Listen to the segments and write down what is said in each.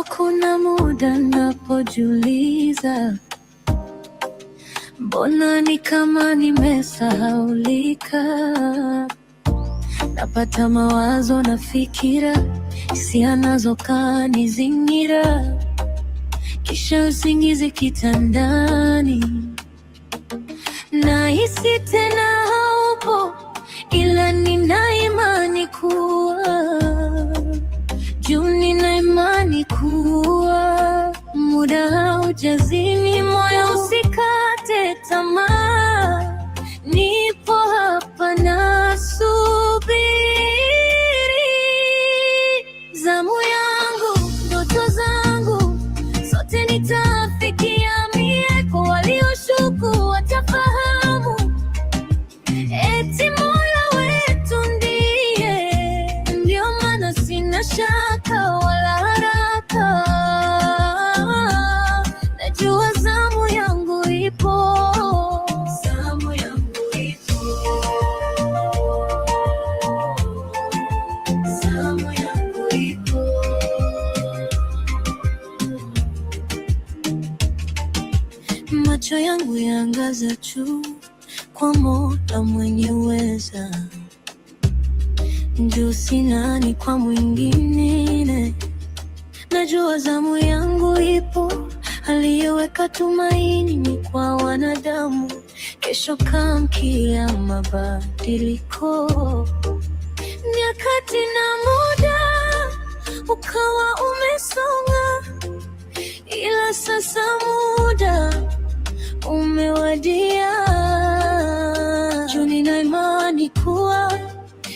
kuna muda napojiuliza, mbona ni kama nimesahaulika? Napata mawazo na fikira, hisia nazo kanizingira, kisha usingizi kitandani. Nahisi tena haupo, ila nina imani kuwa nina imani kuwa muda haujazini, moyo usikate tamaa. Nipo hapa nasubiri zamu yangu, ndoto zangu zote nitafikia. Mie kwa walioshuku watafahamu, eti Mola wetu ndiye, ndio maana sina shaka wala haraka. Najua zamu yangu ipo, zamu yangu ipo, zamu yangu ipo. Macho yangu yaangaza juu kwa Mola mwenye uweza, juu sinani kwa mwingine. Najua zamu yangu ipo, aliyeweka tumaini ni kwa wanadamu. Kesho kamkia mabadiliko, nyakati na muda ukawa umesonga, ila sasa muda umewadia. Juu nina imani kuwa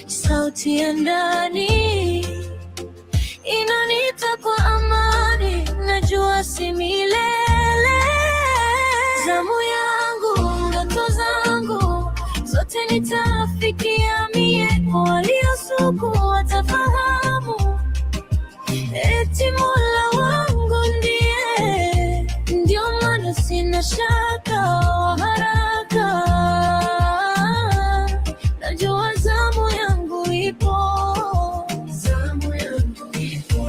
sauti ya ndani inaniita kwa amani. Najua si milele, zamu yangu, ndoto zangu zote nitafikia. Mie kwa waliosuku watafahamu, eti Mola wangu ndiye, ndio maana sina shaka wa haraka. Najua zamu yangu ipo, zamu yangu ipo,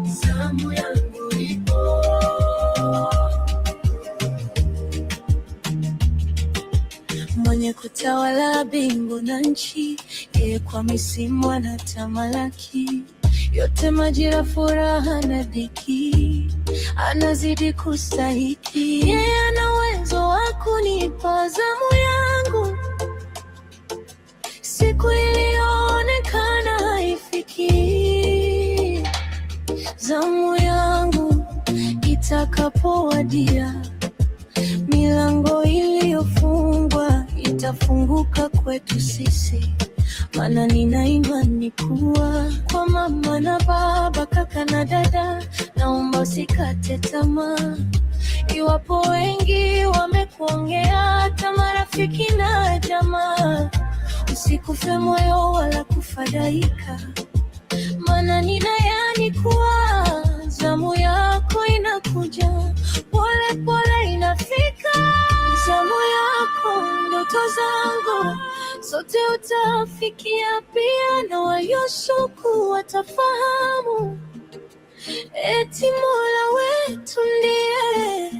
zamu yangu ipo. Mwenye kutawala mbingu na nchi, yeye kwa misimu anatamalaki. Yote majira, furaha na dhiki, anazidi kustahiki. Yeye ana uwezo wa kunipa zamu yangu, siku iliyoonekana haifiki. Zamu yangu itakapowadia, milango iliyofungwa itafunguka kwetu sisi. Maana nina imani kuwa kwa mama na baba, kaka na dada, naomba usikate tamaa. Iwapo wengi wamekuongea, hata marafiki na jamaa, usikufe moyo wala kufadhaika, maana nina imani kuwa zamu yako inakuja, pole pole inafika. Zamu yako, ndoto zangu zote utafikia. Pia na walioshuku watafahamu, eti Mola wetu ndiye,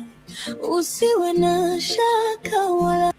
usiwe na shaka wala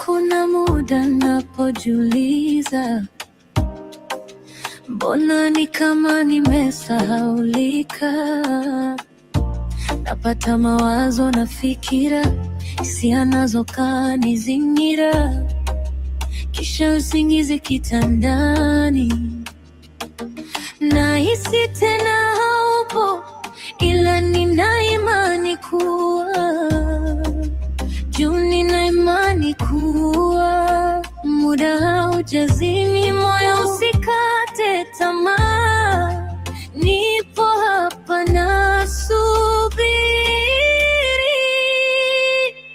Kuna muda napojiuliza, mbona ni kama nimesahaulika? Napata mawazo na fikira, hisia nazo kanizingira, kisha usingizi kitandani. Nahisi tena haupo, ila nina imani kuwa nina imani kuwa muda haujazimi, moyo usikate tamaa. Nipo hapa nasubiri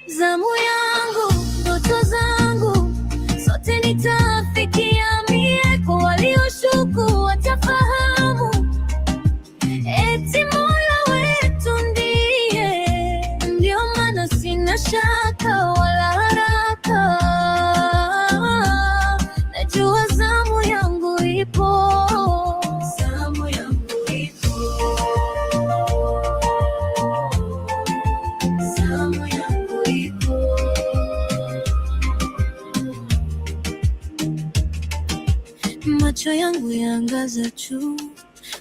zamu yangu, ndoto zangu zote nitafikia. Kwa walioshuku watafahamu, eti Mola wetu ndiye. Ndio maana sina shaka wala haraka, najua zamu yangu ipo. Zamu yangu ipo. Zamu yangu ipo. Macho yangu yaangaza juu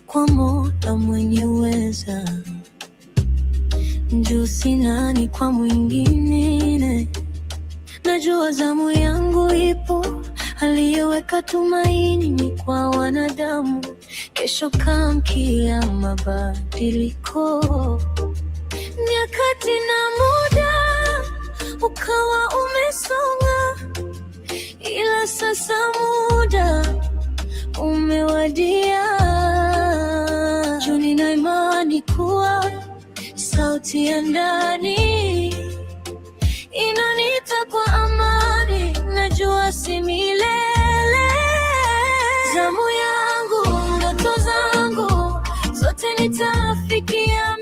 kwa Mola mwenye uweza. Juu sinani kwa mwingine, najua zamu yangu ipo. Aliyeweka tumaini ni kwa wanadamu, kesho kamkia mabadiliko. Nyakati na muda ukawa umesonga, ila sasa muda umewadia. Juu nina imani kuwa sauti ya ndani inaniita kwa amani, najua si milele. Zamu yangu, ndoto zangu zote nitafikia.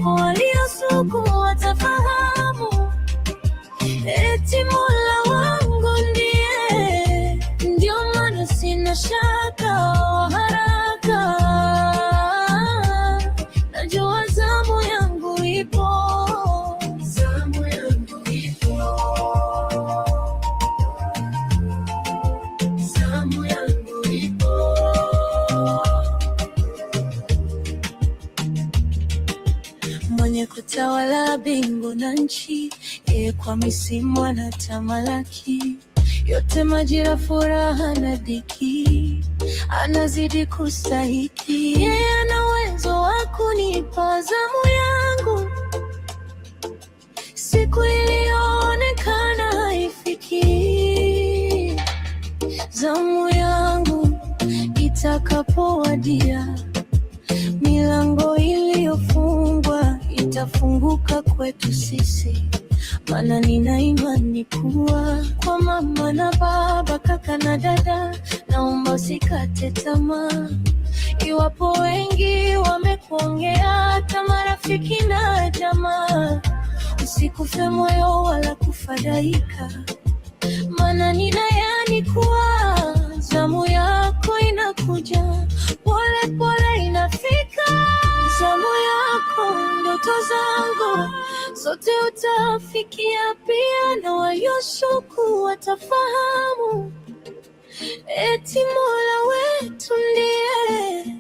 Kwa waliosuku watafahamu, eti Mola wangu ndiye. Ndio maana sina shaka wa haraka, najua zamu yangu ipo. Zamu yangu ipo. Zamu yangu ipo. Mwenye kutawala mbingu na nchi, yeye kwa misimu anatamalaki. Yote majira, furaha na dhiki, anazidi kustahiki. Yeye ana uwezo wa kunipa zamu yangu siku iliyoonekana haifiki. Zamu yangu itakapowadia, milango iliyofungwa itafunguka kwetu sisi. Maana nina imani kuwa kwa mama na baba, kaka na dada, naomba usikate tamaa. Iwapo wengi wamekuongea, hata marafiki na jamaa, usikufe moyo wala kufadhaika. Maana nina imani kuwa zamu yako inakuja, pole pole inafika. Zamu yako, ndoto zangu zote utafikia pia, na walioshuku watafahamu, eti Mola wetu ndiye.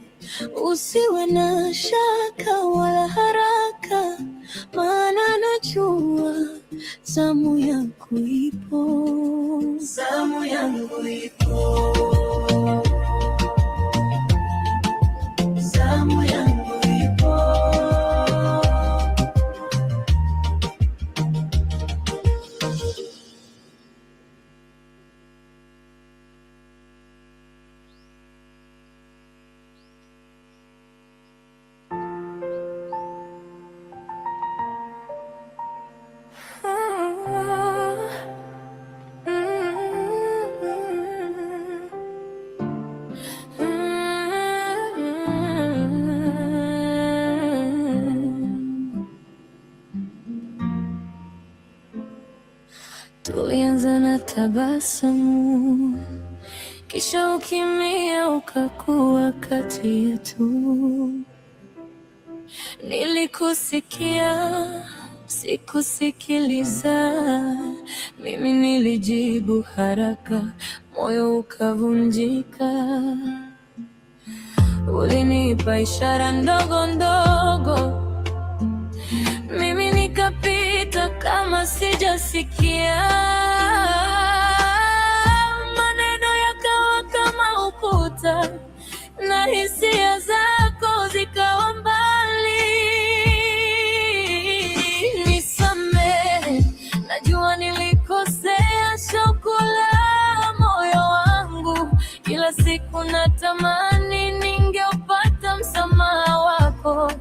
Usiwe na shaka wala haraka, maana najua zamu yangu ipo. Zamu yangu ipo. Zamu yangu ipo. Tulianza na tabasamu, kisha ukimya ukakuwa kati yetu. Nilikusikia Sikusikiliza, mimi nilijibu haraka, moyo ukavunjika. Ulinipa ishara ndogo ndogo, mimi nikapita kama sijasikia. Maneno yakawa kama ukuta na hisia zako zikawa mbali. Nisamehe, najua nilikosea, shauku la moyo wangu. Kila siku natamani ningeupata msamaha wako,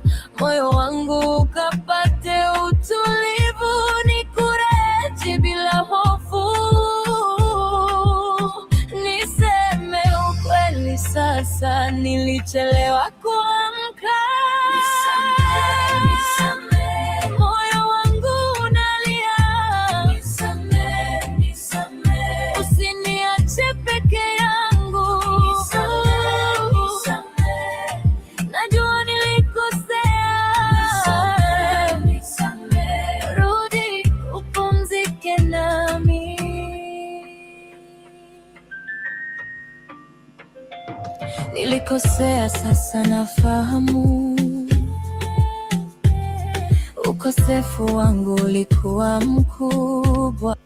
moyo wangu ukapate utulivu, nikureje bila hofu. Niseme ukweli sasa, nilichelewa kuamka. Nisamehe, moyo wangu unalia. Nisamehe, usiniache peke yangu. Najua nilikosea. Rudi upumzike nami. Nilikosea, sasa nafahamu. Ukosefu wangu ulikuwa mkubwa.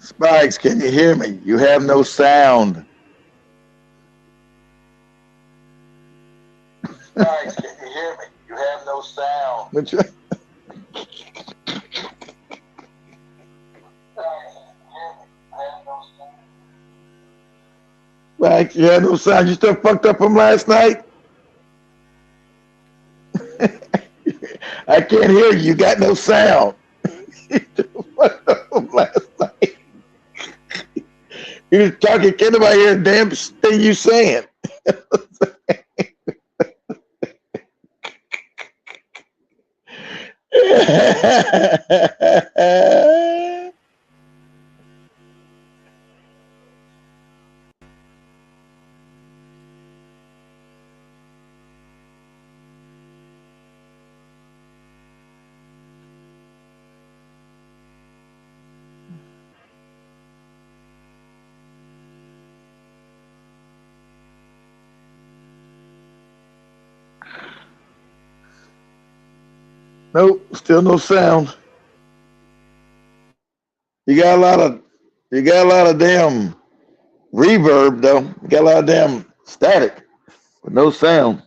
Spikes, can you hear me? You have no sound. Guys, can you hear me? You have no sound. Spikes, you have no sound. You still fucked up from last night? I can't hear you. You got no sound. You still fucked up from last night. You just talking, can't nobody hear a damn thing you saying. Nope, still no sound. You got a lot of damn reverb though. You got a lot of damn static, but no sound.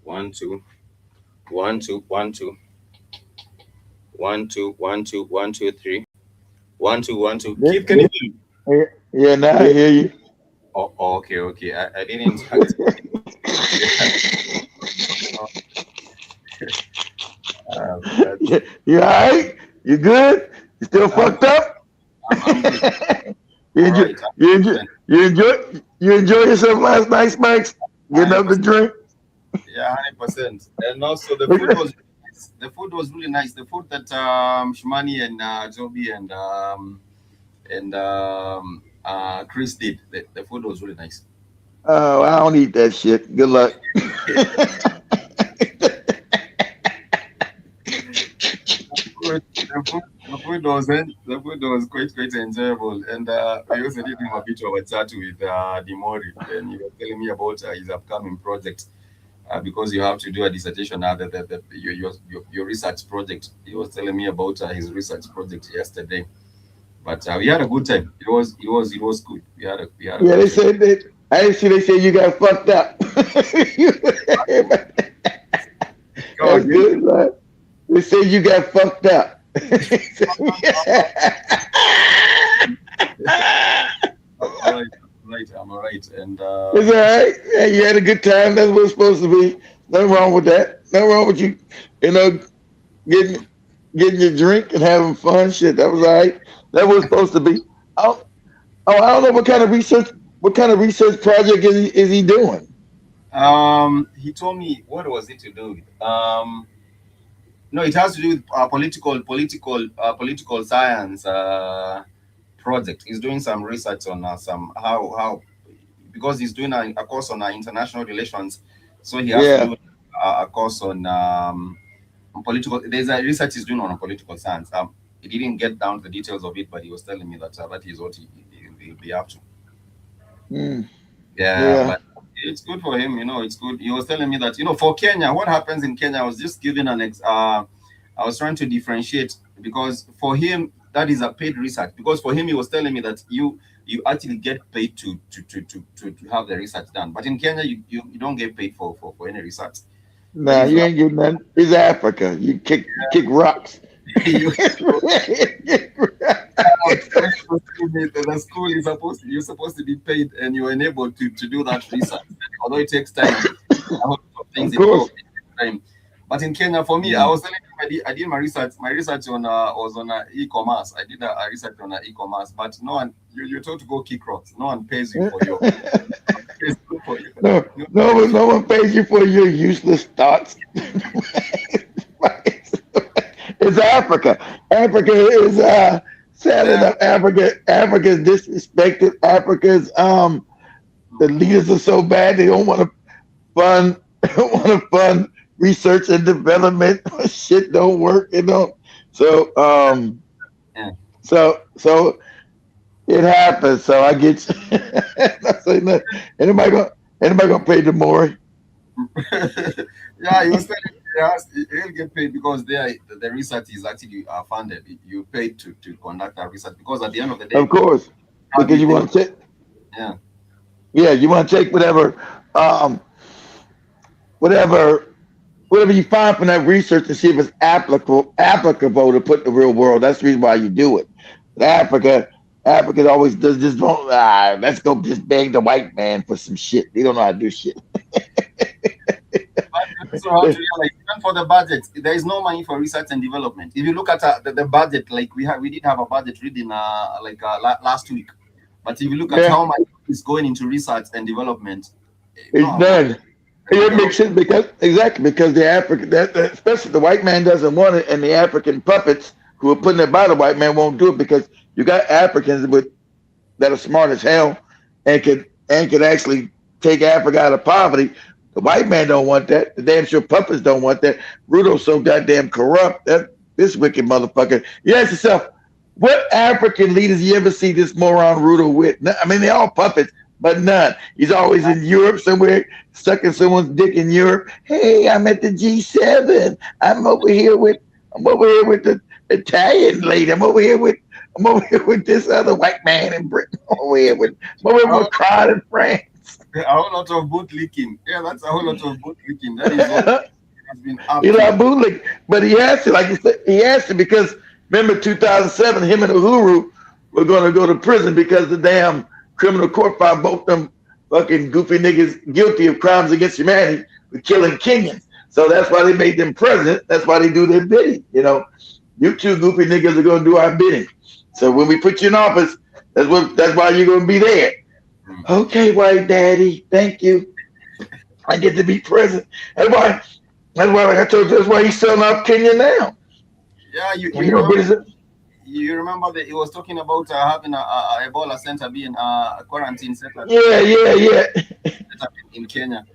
One, two, one, two, one, two, one, two, one, two, one, two, three, one, two, one, two. Yeah, Keith, can you hear me? yeah, now I hear you. Okay, okay. I didn't activate. You all right? You good? You still fucked up? I'm good. You All enjoy, right. you enjoy yourself last night, Spikes? Getting up to 100%. drink? Yeah, 100%. And also the food was really nice. The food was really nice. The food that Shmani and Joby and Chris did. The food was really nice. Oh, I don't eat that shit. Good luck. The food was quite enjoyable, and I also did him a bit of a chat with Dimori, and he was telling me about his upcoming project. Because you have to do a dissertation now, your research project. He was telling me about his research project yesterday, but we had a good time. It was good. We had a Yeah, good they time. said that. I didn't see they said you got fucked up. Come That's again? good, man. They said you got fucked up. I'm all right, and It's all right. Yeah, you had a good time. That's what it's supposed to be. Nothing wrong with that. Nothing wrong with you, getting getting your drink and having fun. Shit, that was all right. That was supposed to be. Oh, I don't know what kind of research. What kind of research project is he doing? he told me what was it to do with no, it has to do with political science project. He's doing some research on some how because he's doing a course on international relations, so he has to Yeah. do a course on political. There's a research he's doing on political science. He didn't get down to the details of it, but he was telling me that that is what he'll be up to. Mm, Yeah, yeah. but it's good for him. It's good. He was telling me that for Kenya, what happens in Kenya. I was just giving I was trying to differentiate because for him, that is a paid research, because for him he was telling me that you actually get paid to have the research done, but in Kenya you don't get paid for any research. Nah, you ain't getting nothing. It's Africa. You kick rocks. You, the school is you're supposed to be paid, and you're enabled to do that research, although it takes time. A lot of things involved time. But in Kenya, for me, I was telling you, I did my research. My research on was on e-commerce. I did a research on e-commerce, but no one, you're told to go kick rocks. No one pays you for your. No one pays you for your useless thoughts. It's Africa. Africa is sad enough. Africa is disrespected. Africa's the leaders are so bad they don't want to fund research and development. Shit don't work, you know. So so it happens. So I get you. Anybody gonna pay the more? Yeah, he was telling me he'll get paid because the research is actually funded. You paid to conduct that research, because at the end of the day, of course, because you want to take, you want to take whatever you find from that research to see if it's applicable to put in the real world. That's the reason why you do it. But Africa always does just don't. Let's go just beg the white man for some shit. They don't know how to do shit. So how to realize, even for the budget, there is no money for research and development. If you look at the budget, like we did have a budget reading last week, but if you look at how much is going into research and development, it's none. It makes sense because the African, especially the white man doesn't want it, and the African puppets who are putting it by the white man won't do it, because you got Africans that are smart as hell and can actually take Africa out of poverty. The white man don't want that. The damn sure puppets don't want that. Rudo's so goddamn corrupt. This wicked motherfucker. You ask yourself, what African leaders you ever see this moron Rudo with? I mean, they're all puppets, but none. He's always in Europe somewhere, sucking someone's dick in Europe. Hey, I'm at the G7. I'm over here with the Italian lady. I'm over here with this other white man in Britain. I'm over here with Macron in France. A whole lot of bootlicking. Yeah, that's a whole lot of bootlicking. That is what has been up. You know, bootlick, but he has to, like you said, because remember 2007, him and Uhuru were going to go to prison because the damn criminal court found both them fucking goofy niggas guilty of crimes against humanity for killing Kenyans. So that's why they made them president. That's why they do their bidding. You know, you two goofy niggas are going to do our bidding. So when we put you in office, that's why you're going to be there. Okay, white daddy, thank you. I get to be president. That's why like I told you, that's why he's selling out Kenya now. Yeah, you remember that he was talking about having a Ebola center being a quarantine center. Yeah. In Kenya.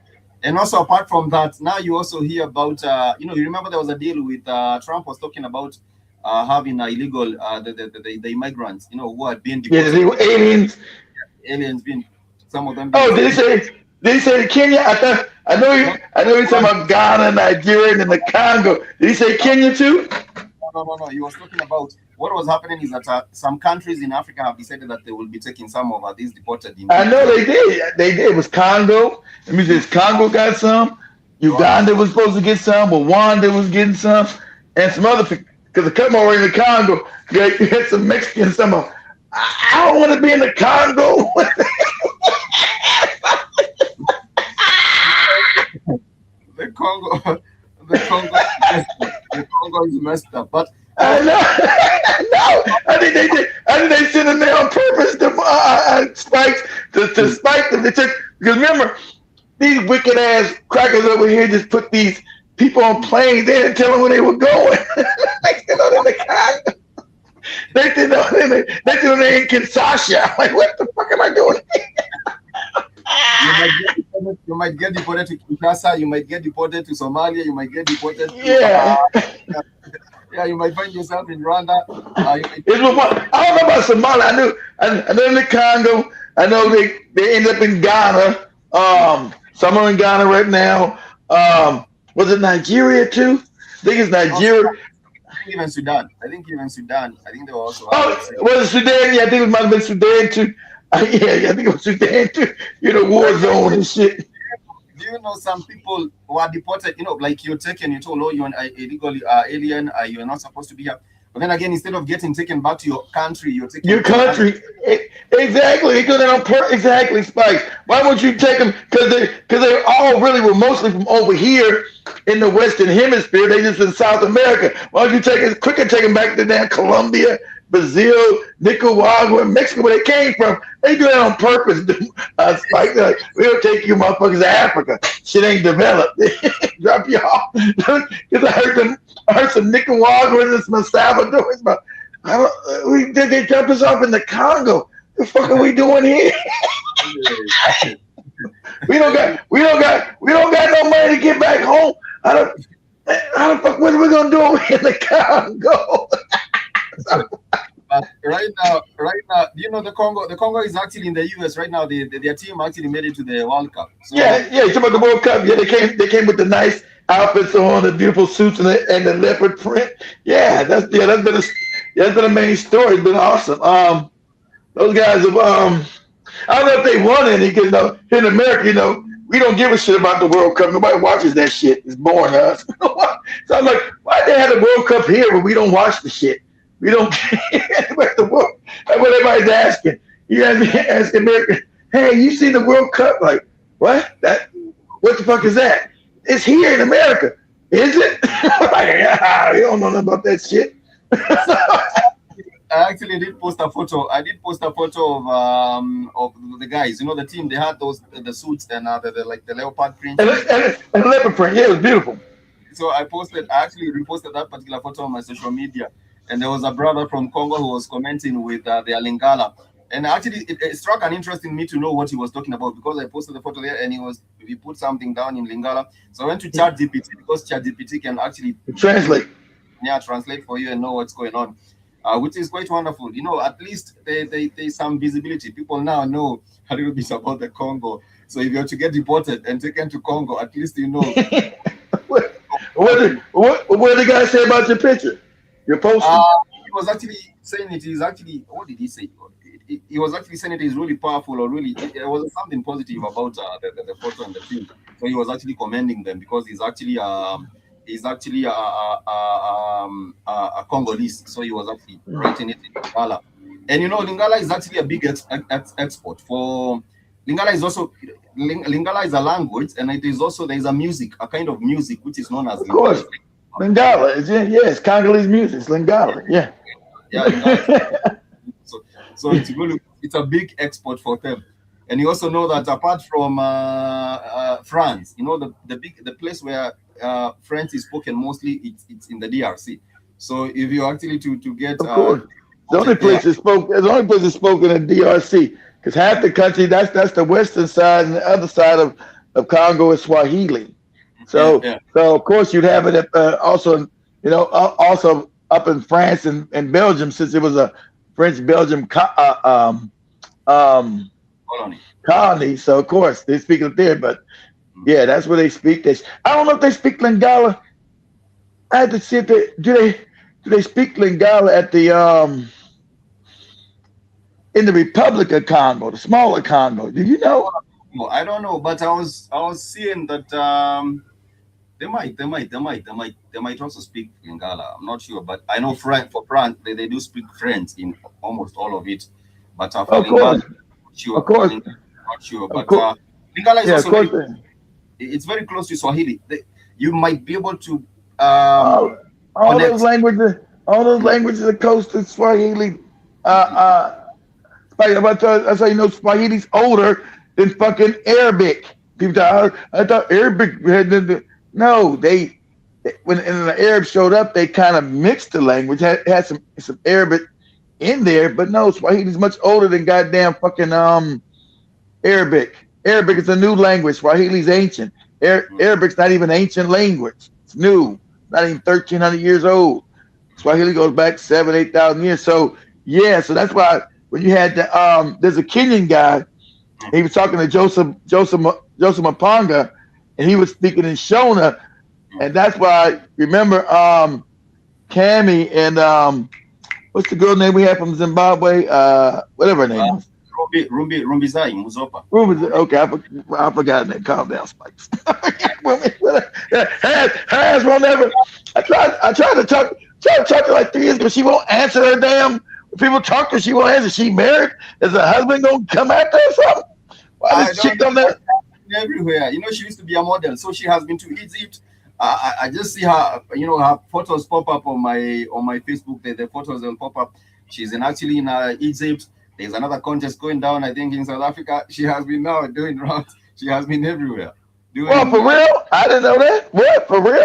And also apart from that, now you also hear about you remember there was a deal with Trump was talking about having illegal the immigrants, who had been deported. Yeah, the aliens. Aliens being some of them. Oh, did he say Kenya? I know he's talking about Ghana, Nigeria, and the Congo. Did he say Kenya too? No. He was talking about what was happening is that some countries in Africa have decided that they will be taking some of these deported. I know they did. They did. It was Congo. It means Congo got some. Uganda was supposed to get some. Rwanda was getting some, and some other. Because they come over in the Congo, you had some Mexicans. Some of I don't want to be in the Congo. The Congo is messed up. But I know. I think they did. I think they sent them there on purpose to spike them. They took, because remember, these wicked ass crackers over here just put these people on planes. They didn't tell them where they were going. Like, in the Congo. They did they in Kinshasa. I'm like, what the fuck am I doing? You might get deported to Kinshasa. You might get deported to Somalia. You might get deported to you might find yourself in Rwanda. I don't know about Somalia. I know in the Congo. I know they end up in Ghana. Some are in Ghana right now. Was it Nigeria too? I think it's Nigeria. think even Sudan. I think they were also. Was it Sudan? Yeah, I think it might have been Sudan too. Yeah, I think it was Sudan too. War zone and shit. Do you know some people who are deported? Like you're taken, you're told, oh, you're an illegal alien, you're not supposed to be here. But then again, instead of getting taken back to your country, you're taken your country. Exactly. They do that on purpose. Exactly, Spike. Why would you take them? Because they all really were mostly from over here in the Western Hemisphere. They just in South America. Why don't you take it quicker? Take them back to damn Colombia, Brazil, Nicaragua, Mexico, where they came from. They do that on purpose. Spike, we'll take you motherfuckers to Africa. Shit ain't developed. Drop you off. Because I heard some Nicaraguans and some Salvadorans. But they dropped us off in the Congo. The fuck are we doing here? we don't got no money to get back home. How the fuck what are we gonna do in the Congo? Right now, you know the Congo is actually in the US right now. Their team actually made it to the World Cup. So, yeah, you talking about the World Cup? Yeah, they came with the nice outfits on, the beautiful suits and the leopard print. Yeah, that's been a main story. It's been awesome. Those guys have I don't know if they won any because here in America, we don't give a shit about the World Cup. Nobody watches that shit. It's boring to us. So I'm like, why they have the World Cup here but we don't watch the shit? We don't care about the world. That's what everybody's asking. You guys asking America, hey, you seen the World Cup? Like, what? What the fuck is that? It's here in America. Is it? Like, you don't know nothing about that shit. I actually did post a photo. I did post a photo of the guys. The team. They had the suits and the leopard print. And leopard print. Yeah, it was beautiful. So I actually reposted that particular photo on my social media. And there was a brother from Congo who was commenting with the Lingala. And actually, it struck an interest in me to know what he was talking about because I posted the photo there and he put something down in Lingala. So I went to ChatGPT because ChatGPT can actually translate. Yeah, translate for you and know what's going on, which is quite wonderful. At least there's some visibility. People now know a little bit about the Congo. So if you're to get deported and taken to Congo, at least you know. What did the guy say about your picture? Your post? He was actually saying it is actually, what did he say? He was actually saying it is really powerful or really, there was something positive about the photo and the film. So he was actually commending them because he's actually a Congolese. So he was actually writing it in Lingala. And Lingala is actually a big export for. Lingala is a language, and it is also there is a kind of music which is known as. Of course. Lingala, it's Congolese music. It's Lingala, yeah. Yeah. So it's a big export for them, and you also know that apart from France, the place where French is spoken mostly, it's in the DRC. So if you actually to get, of course, the only place is spoken in DRC because half the country that's the western side, and the other side of Congo is Swahili. So of course you'd have it also up in France and Belgium since it was a French-Belgium colony. So of course they speak it there, but yeah, that's where they speak. I don't know if they speak Lingala. I had to see if do they speak Lingala at the in the Republic of Congo, the smaller Congo. Do you know? Well, I don't know, but I was seeing that they might also speak Lingala. I'm not sure, but I know for France they do speak French in almost all of it. But for Lingala, of course, not sure. But Lingala is also it's very close to Swahili. You might be able to all those languages are close to Swahili. That's how you know Swahili's older than fucking Arabic. People thought, I thought Arabic had no. When the Arabs showed up, they kind of mixed the language, had some Arabic in there, but no, Swahili's much older than goddamn fucking Arabic. Arabic is a new language. Swahili's ancient. Arabic's not even an ancient language. It's new. Not even 1,300 years old. Swahili goes back 7,000, 8,000 years. So yeah, so that's why when you had there's a Kenyan guy, he was talking to Joseph Mapanga, and he was speaking in Shona, and that's why remember Cammy and what's the girl name we had from Zimbabwe? Whatever her name was. Rumbizai Muzopa. Okay, I forgot that. Calm down, Spikes. Has won't ever. I tried to talk to her like 3 years, but she won't answer her damn. People talk to her, she won't answer. She married? Is her husband gonna come after her or something? Why this chick on there? Everywhere. She used to be a model, so she has been to Egypt. I just see her, her photos pop up on my Facebook. The photos will pop up. She's actually in Egypt. There's another contest going down, I think, in South Africa. She has been now doing rounds. She has been everywhere. Well, for real? I didn't know that. What, for real?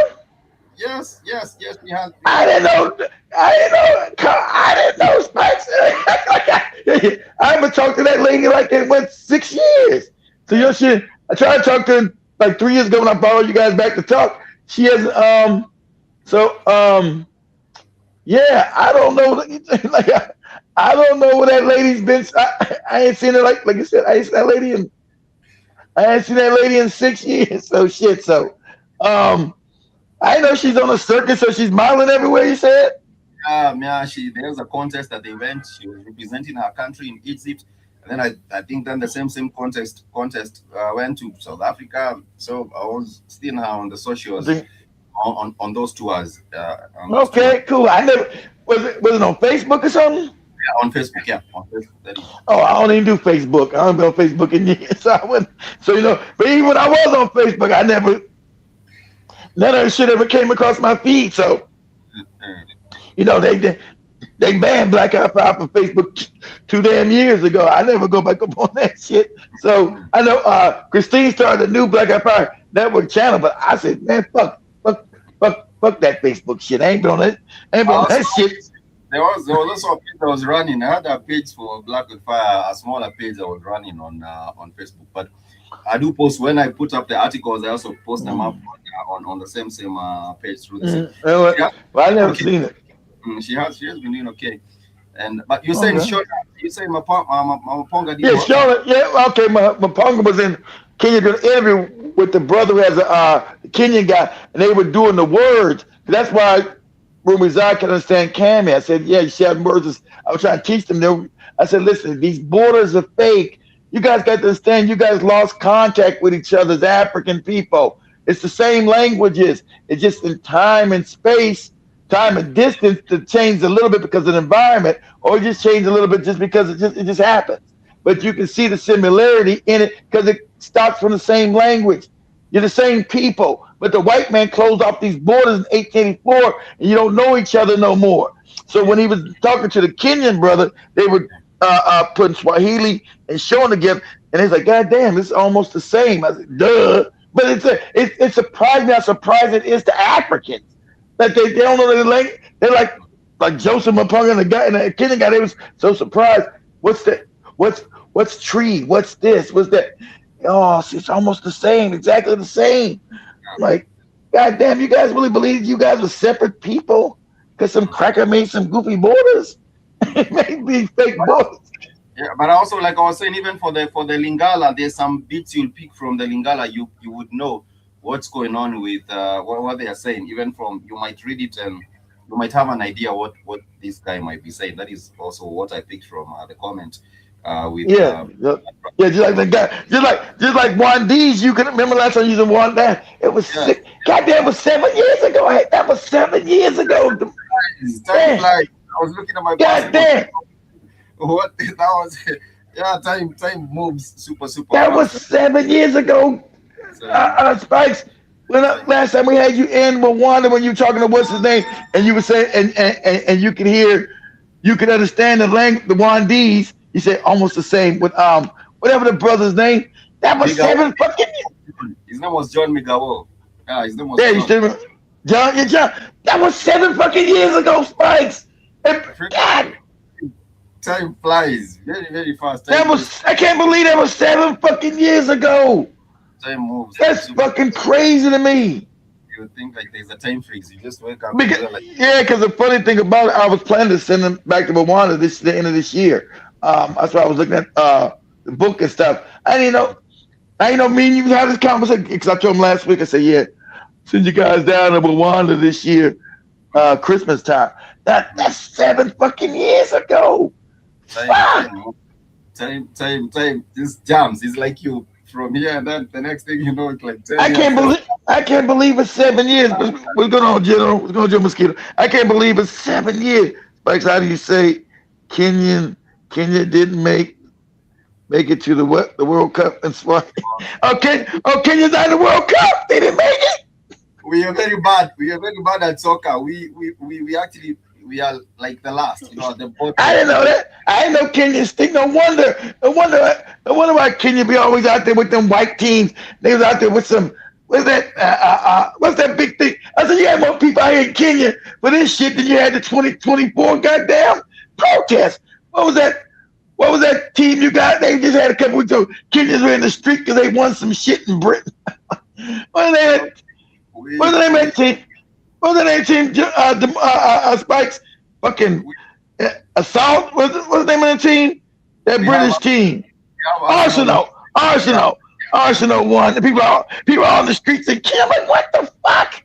Yes, she has. I didn't know, Spikes. I haven't talked to that lady like in 6 years. So your shit. I tried to talk to her like 3 years ago when I followed you guys back to talk. She has yeah, I don't know. Like I don't know where that lady's been. I ain't seen her like you said. I ain't seen that lady in 6 years. So shit. So I know she's on a circuit, so she's modeling everywhere. You said. Yeah. There's a contest that they went. She was representing her country in Egypt, and then I think then the same contest went to South Africa. So I was still now on the socials on those tours. Okay, cool. I never was it on Facebook or something? Yeah, on Facebook. Yeah, on Facebook. Oh, I don't even do Facebook. I haven't been on Facebook in years. So I wouldn't. So but even when I was on Facebook, none of that shit ever came across my feed. So they banned BlackHotFire from Facebook 2 damn years ago. I never go back up on that shit. So I know Christine started a new BlackHotFire network channel, but I said, man, fuck that Facebook shit. I ain't been on that. That shit. There was also a page that was running. I had a page for BlackHotFire, a smaller page that was running on Facebook. But I do post when I put up the articles. I also post them up on the same page through the same. Well, I never seen it. She has been doing okay. But you're saying Shona, you say Maponga did. Yeah, Shona. Yeah, okay. Maponga was in Kenya doing an interview with the brother who has a Kenyan guy, and they were doing the words. That's why Rumizai can understand Cammy. I said, yeah, you shout words. I was trying to teach them. I said, listen, these borders are fake. You guys got to understand. You guys lost contact with each other as African people. It's the same languages. It's just in time and space. Time and distance to change a little bit because of the environment, or just change a little bit just because it just happens. But you can see the similarity in it because it starts from the same language. You're the same people, but the white man closed off these borders in 1884, and you don't know each other no more. So when he was talking to the Kenyan brother, they were putting Swahili and showing together, and he's like, God damn, it's almost the same. I said, duh. But it surprised me how surprised it is to Africans. That they don't know the language. They're like Joseph Maponga and the guy and the Kenyan guy. They was so surprised. What's that? What's tree? What's this? What's that? Oh, it's almost the same, exactly the same. Like, God damn, you guys really believe you guys were separate people? Because some cracker made some goofy borders? It made these fake borders. Yeah, but also, like I was saying, even for the Lingala, there's some bits you'll pick from the Lingala. You would know what's going on with what they are saying. Even from, you might read it and you might have an idea what this guy might be saying. That is also what I picked from the comment. Just like the guy, just like Juan D's. You can remember last time using Juan D's. It was goddamn, it was 7 years ago. That was 7 years ago. Time flies. I was looking at my goddamn. What that was? Yeah, time moves super. That was 7 years ago. Spikes. When last time we had you in Rwanda, when you were talking to what's his name, and you were saying, and you could hear, you could understand the language, the Juan D's. You said almost the same with whatever the brother's name. That was Miguel. 7 fucking years. His name was John Miguel. Yeah, his name was John. John. That was 7 fucking years ago, Spikes. God. Time flies very, very fast. I can't believe that was 7 fucking years ago. Time moves. That's fucking crazy to me. You would think like there's a time freeze. You just wake up. Because the funny thing about it, I was planning to send them back to Rwanda the end of this year. That's why I was looking at the book and stuff. I didn't know me and you had this conversation because I told him last week. I said, yeah, send you guys down to Rwanda this year. Christmas time. That's 7 fucking years ago. Time. This jams. It's like you from here, and then the next thing you know, it's like 10 I years. can't believe it's 7 years. What's going on, General? What's going on, Joe Mosquito? I can't believe it's 7 years. Spikes, how do you say Kenya didn't make it to the what? The World Cup and Swahili. Kenya's out of the World Cup. They didn't make it. We are very bad. We are very bad at soccer. We actually are like the last. You know, the bottom. I didn't know that. I didn't know Kenya stink. No wonder why Kenya be always out there with them white teams. They was out there with some. What's that big thing? I said, you had more people out here in Kenya for this shit than you had the 2024 goddamn protest. What was that team you got? They just had a couple weeks ago. Kenyans were in the street because they won some shit in Britain. What's the name of that team? What's the name of that team? Spikes? Fucking Assault? What's the name of the team? That British team. Arsenal won. The people are on the streets in Kenya. Like, what the fuck?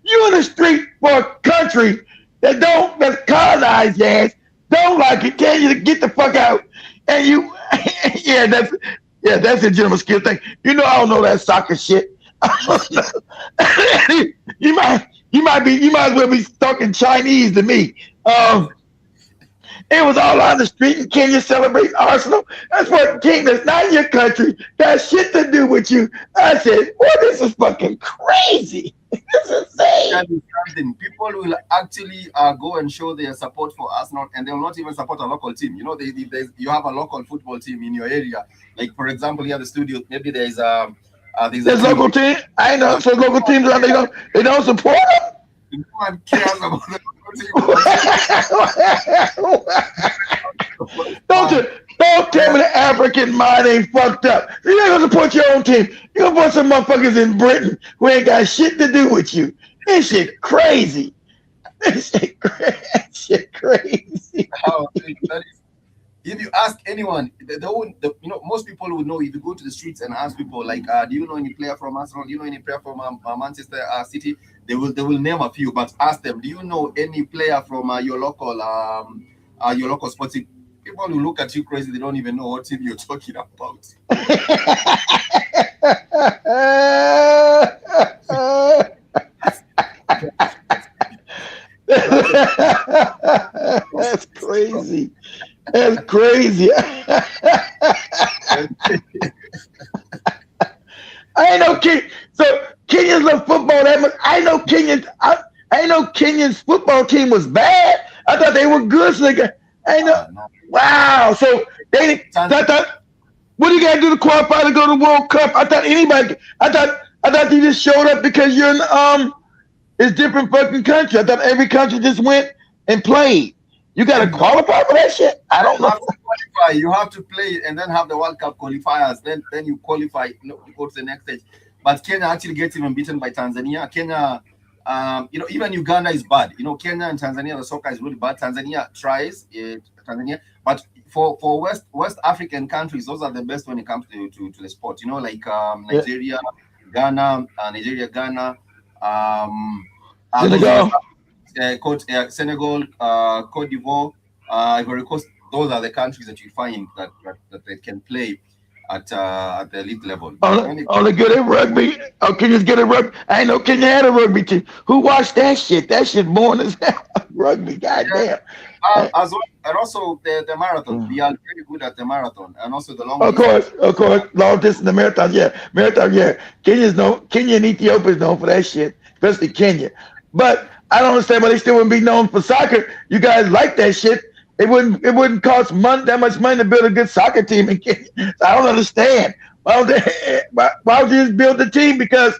You in the street for a country that's colonized your ass, don't like it, tell you to get the fuck out. And you that's a gentleman skill thing. You know I don't know that soccer shit. you might as well be talking Chinese to me. It was all on the street in Kenya celebrating Arsenal. That's what team that's not your country got shit to do with you. I said, boy, this is fucking crazy. This is insane. People will actually go and show their support for Arsenal, and they will not even support a local team. You know, you have a local football team in your area. Like, for example, here at the studio, maybe there's local team. I know. So local teams, they don't support them. No one cares about the Don't tell me the African mind ain't fucked up. You're not gonna support your own team. You're gonna put some motherfuckers in Britain who ain't got shit to do with you. This shit crazy. This shit crazy. If you ask anyone, most people would know. If you go to the streets and ask people, like, do you know any player from Arsenal? Do you know any player from Manchester City? They will name a few, but ask them, do you know any player from your local sports team? People will look at you crazy. They don't even know what team you're talking about. That's crazy. That's crazy. I ain't know so Kenyans love football that much. I know Kenyan's football team was bad. I thought they were good. So wow. So I thought, what do you gotta do to qualify to go to the World Cup? I thought you just showed up because you're in it's different fucking country. I thought every country just went and played. You got to qualify for that shit? I don't know. You have to play and then have the World Cup qualifiers. Then you qualify, you go to the next stage. But Kenya actually gets even beaten by Tanzania. Kenya, even Uganda is bad. Kenya and Tanzania, the soccer is really bad. Tanzania tries, but for West African countries, those are the best when it comes to the sport. Like Nigeria, Ghana, Senegal, Cote d'Ivoire, Ivory Coast. Those are the countries that you find that they can play at the elite level. Only good at rugby. Oh, Kenya's good at rugby. I ain't know Kenya had a rugby team. Who watched that shit? That shit boring as hell. Rugby, goddamn. As well, and also the marathon. We are very good at the marathon, and also the long. Of course, long distance, the marathon. Yeah. Kenya and Ethiopia is known for that shit, especially Kenya. But I don't understand why they still wouldn't be known for soccer. You guys like that shit. It wouldn't cost that much money to build a good soccer team in Kenya. So I don't understand. Why would you just build the team? Because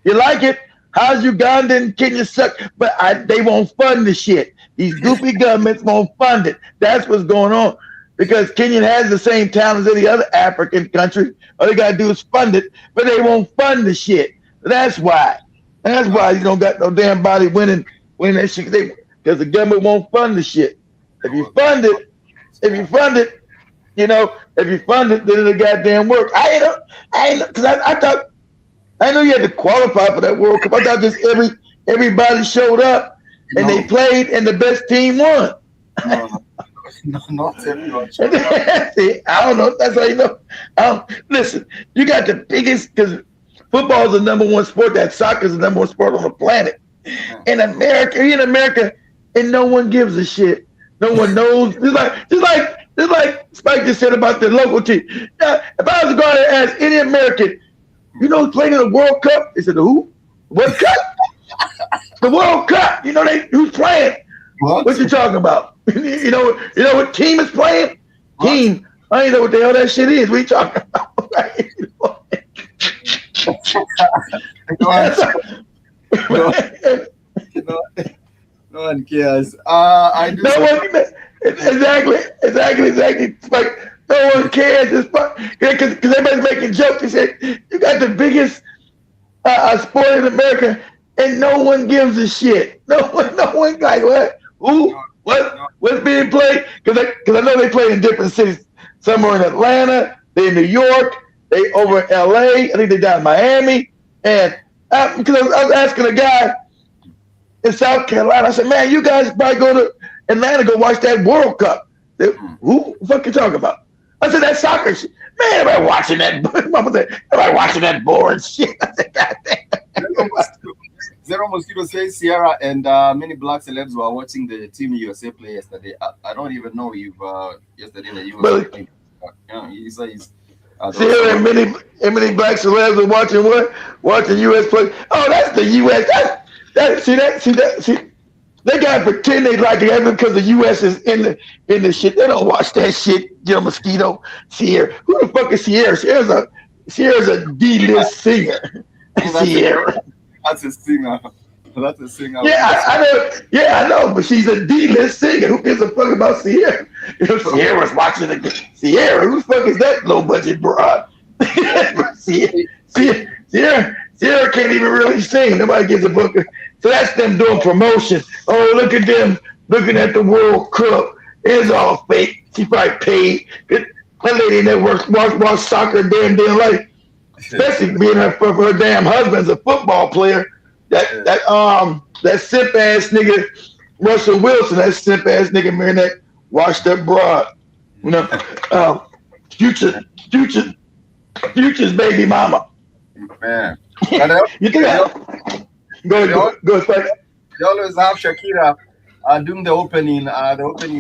you like it. How's Uganda and Kenya suck? But they won't fund the shit. These goofy governments won't fund it. That's what's going on. Because Kenya has the same talent as any other African country. All they got to do is fund it. But they won't fund the shit. That's why. That's why you don't got no damn body winning that shit. Because the government won't fund the shit. If you fund it, then it'll goddamn work. I know you had to qualify for that World Cup. I thought just everybody showed up and they played, and the best team won. No, not everyone showed up. See, I don't know. That's how you know. Listen, you got the biggest, because football is the number one sport. That soccer is the number one sport on the planet. In America, and no one gives a shit. No one knows. Just like Spike just said about the local team. Now, if I was to go out and ask any American, you know who played in the World Cup? They said, the who? What cup? The World Cup. You know who's playing? What you talking about? you know what team is playing? What? Team. I ain't know what the hell that shit is. What you talking about? No one cares. Exactly. Like, no one cares. Because everybody's making jokes. They said, you got the biggest sport in America, and no one gives a shit. No one like, what? Who? What? What's being played? Because I know they play in different cities. Some are in Atlanta, they in New York, they over in LA, I think they down in Miami. And because I was asking a guy in South Carolina, I said, man, you guys probably go to Atlanta, go watch that World Cup. They, who the fuck you talking about? I said, that soccer shit. Man, everybody watching that. Mama said, everybody watching that boring shit. I said, God damn. Zero Mosquito says Sierra and many black celebs were watching the Team USA play yesterday. I don't even know if yesterday the USA played. He says Sierra and many black celebs were watching what? Watching US play. Oh, that's the US. See, they gotta pretend they like it because the US is in the shit. They don't watch that shit. Mosquito, Sierra. Who the fuck is Sierra? Sierra's a D-list singer. Sierra. That's a singer. That's a singer. Yeah, I know. Yeah, I know. But she's a D-list singer. Who gives a fuck about Sierra? Sierra's watching the Sierra. Who the fuck is that low budget broad? Sierra can't even really sing. Nobody gives a fuck. So that's them doing promotion. Oh, look at them looking at the World Cup. It's all fake. She probably paid. That lady that watch soccer damn life. Especially being her damn husband's a football player. That simp ass nigga Russell Wilson, that simp ass nigga marrying that washed up broad. You know, Future's baby mama. Man, you think go Spike. They always have Shakira doing the opening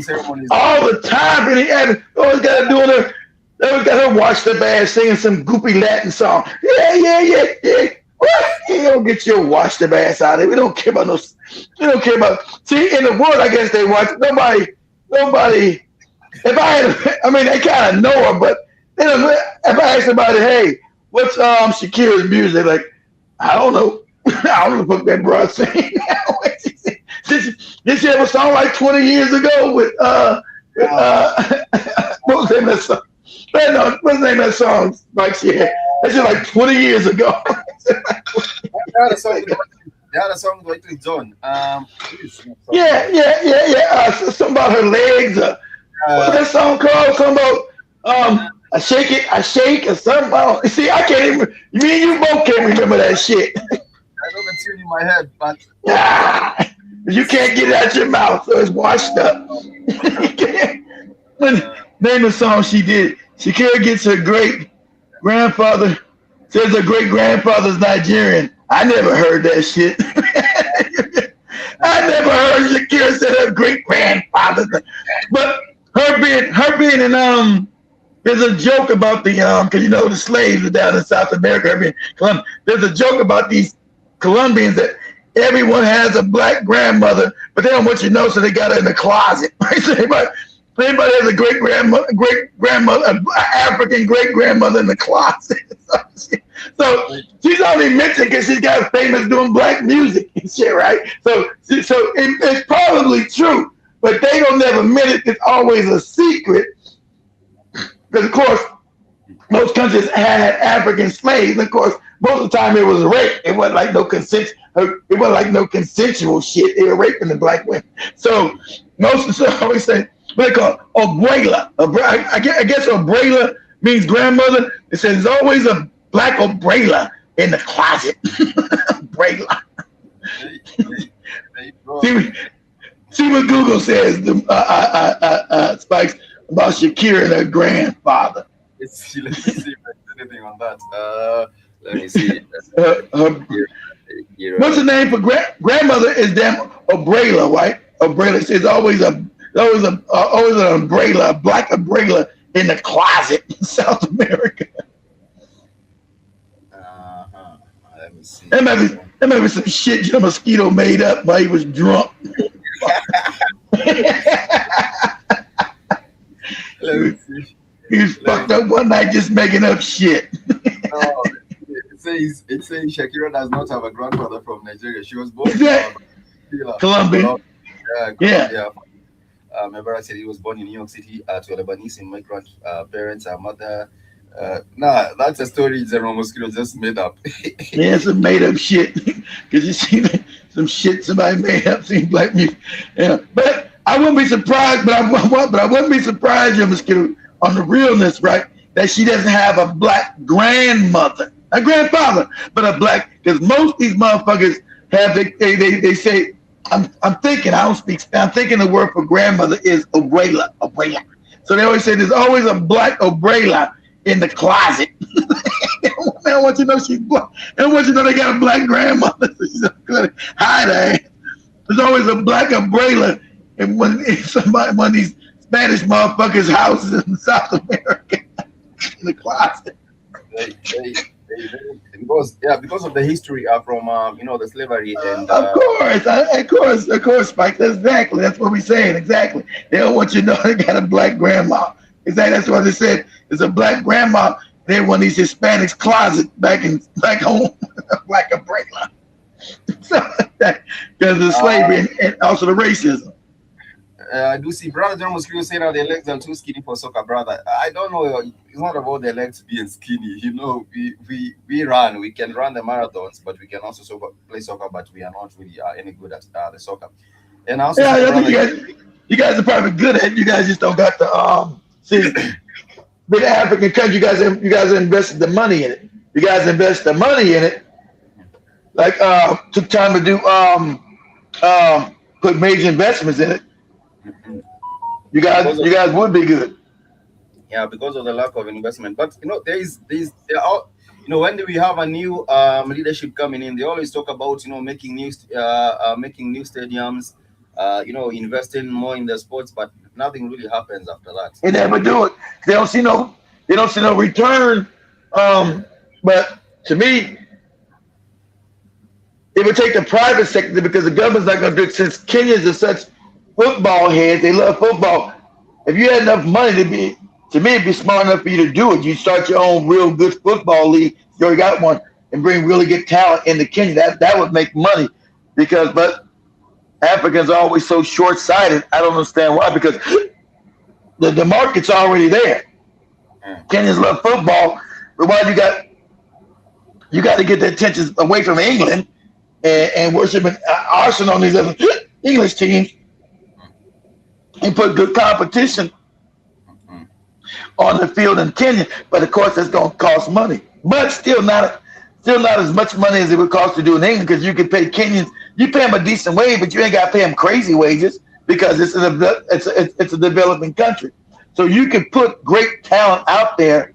ceremonies all the time, and he always got to do her. They always got her washed up ass singing some goopy Latin song. Yeah. What? You don't get your washed up ass out of it. We don't care about no. We don't care about. See, in the world, I guess they watch. Nobody. They kind of know her, but if I ask somebody, hey, what's Shakira's music? They're like, I don't know. I don't know what that broad sing. Did she have a song like 20 years ago with what was the name of that song? What's the name of that song? Like she had. That's just like 20 years ago. They had a song with Elton John. Something about her legs. What's that song called? Something about I shake, or something. See, I can't even. Me and you both can't remember that shit. I know the tune in my head, but you can't get it out your mouth, so it's washed up. Name the song she did. Shakira gets her great grandfather. Says her great grandfather's Nigerian. I never heard that shit. I never heard Shakira say her great grandfather. But her being in there's a joke about the because the slaves are down in South America. There's a joke about these Colombians that everyone has a black grandmother, but they don't want you to know, so they got her in the closet. So anybody has a great grandmother, an African great grandmother in the closet. So she's only mentioned because she's got famous doing black music and shit, right? So it's probably true, but they don't never admit it. It's always a secret because, of course, most countries had African slaves. And of course, most of the time it was rape. It wasn't like no consent. It wasn't like no consensual shit. They were raping the black women. So most of the stuff I always say. What they call abuela. I guess abuela means grandmother. It says there's always a black abuela in the closet. Abuela. See what Google says, Spikes, about Shakira and her grandfather. Let me see if there's anything on that. Let me see. What's the name for grandmother? Is damn umbrella, right? Umbrella. It's always an umbrella, a black umbrella in the closet in South America. Let me see. That might be some shit Joe Mosquito made up while he was drunk. Let me see. He was fucked up one night just making up shit. No, it says Shakira does not have a grandfather from Nigeria. She was born in Colombia. Yeah. My brother said he was born in New York City to a Lebanese immigrant parents. Her mother. That's a story General Mosquito just made up. Yeah, some made up shit. Because you see some shit somebody made up seems black music. Yeah. But I wouldn't be surprised, but I wouldn't be surprised, Joe Mosquito, on the realness, right? That she doesn't have a black grandmother, a grandfather, but a black, because most of these motherfuckers have, they say, I'm thinking, I don't speak, I'm thinking the word for grandmother is abuela. So they always say there's always a black abuela in the closet. They don't want you to know she's black. They don't want you to know they got a black grandmother. So she's gonna hide her ass. There's always a black abuela in one of these Spanish motherfuckers' houses in South America in the closet. Because of the history from the slavery and of course, Spike. That's what we're saying. Exactly. They don't want you to know they got a black grandma. Exactly. That's what they said. It's a black grandma. They one of these Hispanics closet back home, black umbrella. So because of the slavery and also the racism. I do see brother John Mosquito saying that the legs are too skinny for soccer, brother. I don't know. It's not about the legs being skinny. We run. We can run the marathons, but we can also play soccer. But we are not really any good at the soccer. And also, you guys are probably good at it. You guys just don't got the see. With African country, you guys invested the money in it. You guys invest the money in it. Like took time to do put major investments in it. You guys would be good. Yeah, because of the lack of investment. But there are when we have a new leadership coming in, they always talk about making new stadiums, investing more in the sports, but nothing really happens after that. They never do it. They don't see no return. But to me, it would take the private sector because the government's not going to do it. Since Kenyans are such football heads, they love football. If you had enough money it'd be smart enough for you to do it. You start your own real good football league. You already got one, and bring really good talent into Kenya. That would make money. But Africans are always so short-sighted. I don't understand why. Because the market's already there. Kenyans love football, but why you got to get the attention away from England and worshiping Arsenal and these other English teams and put good competition on the field in Kenya. But of course, that's going to cost money. But still not as much money as it would cost to do in England, because you can pay Kenyans. You pay them a decent wage, but you ain't got to pay them crazy wages because it's a developing country. So you can put great talent out there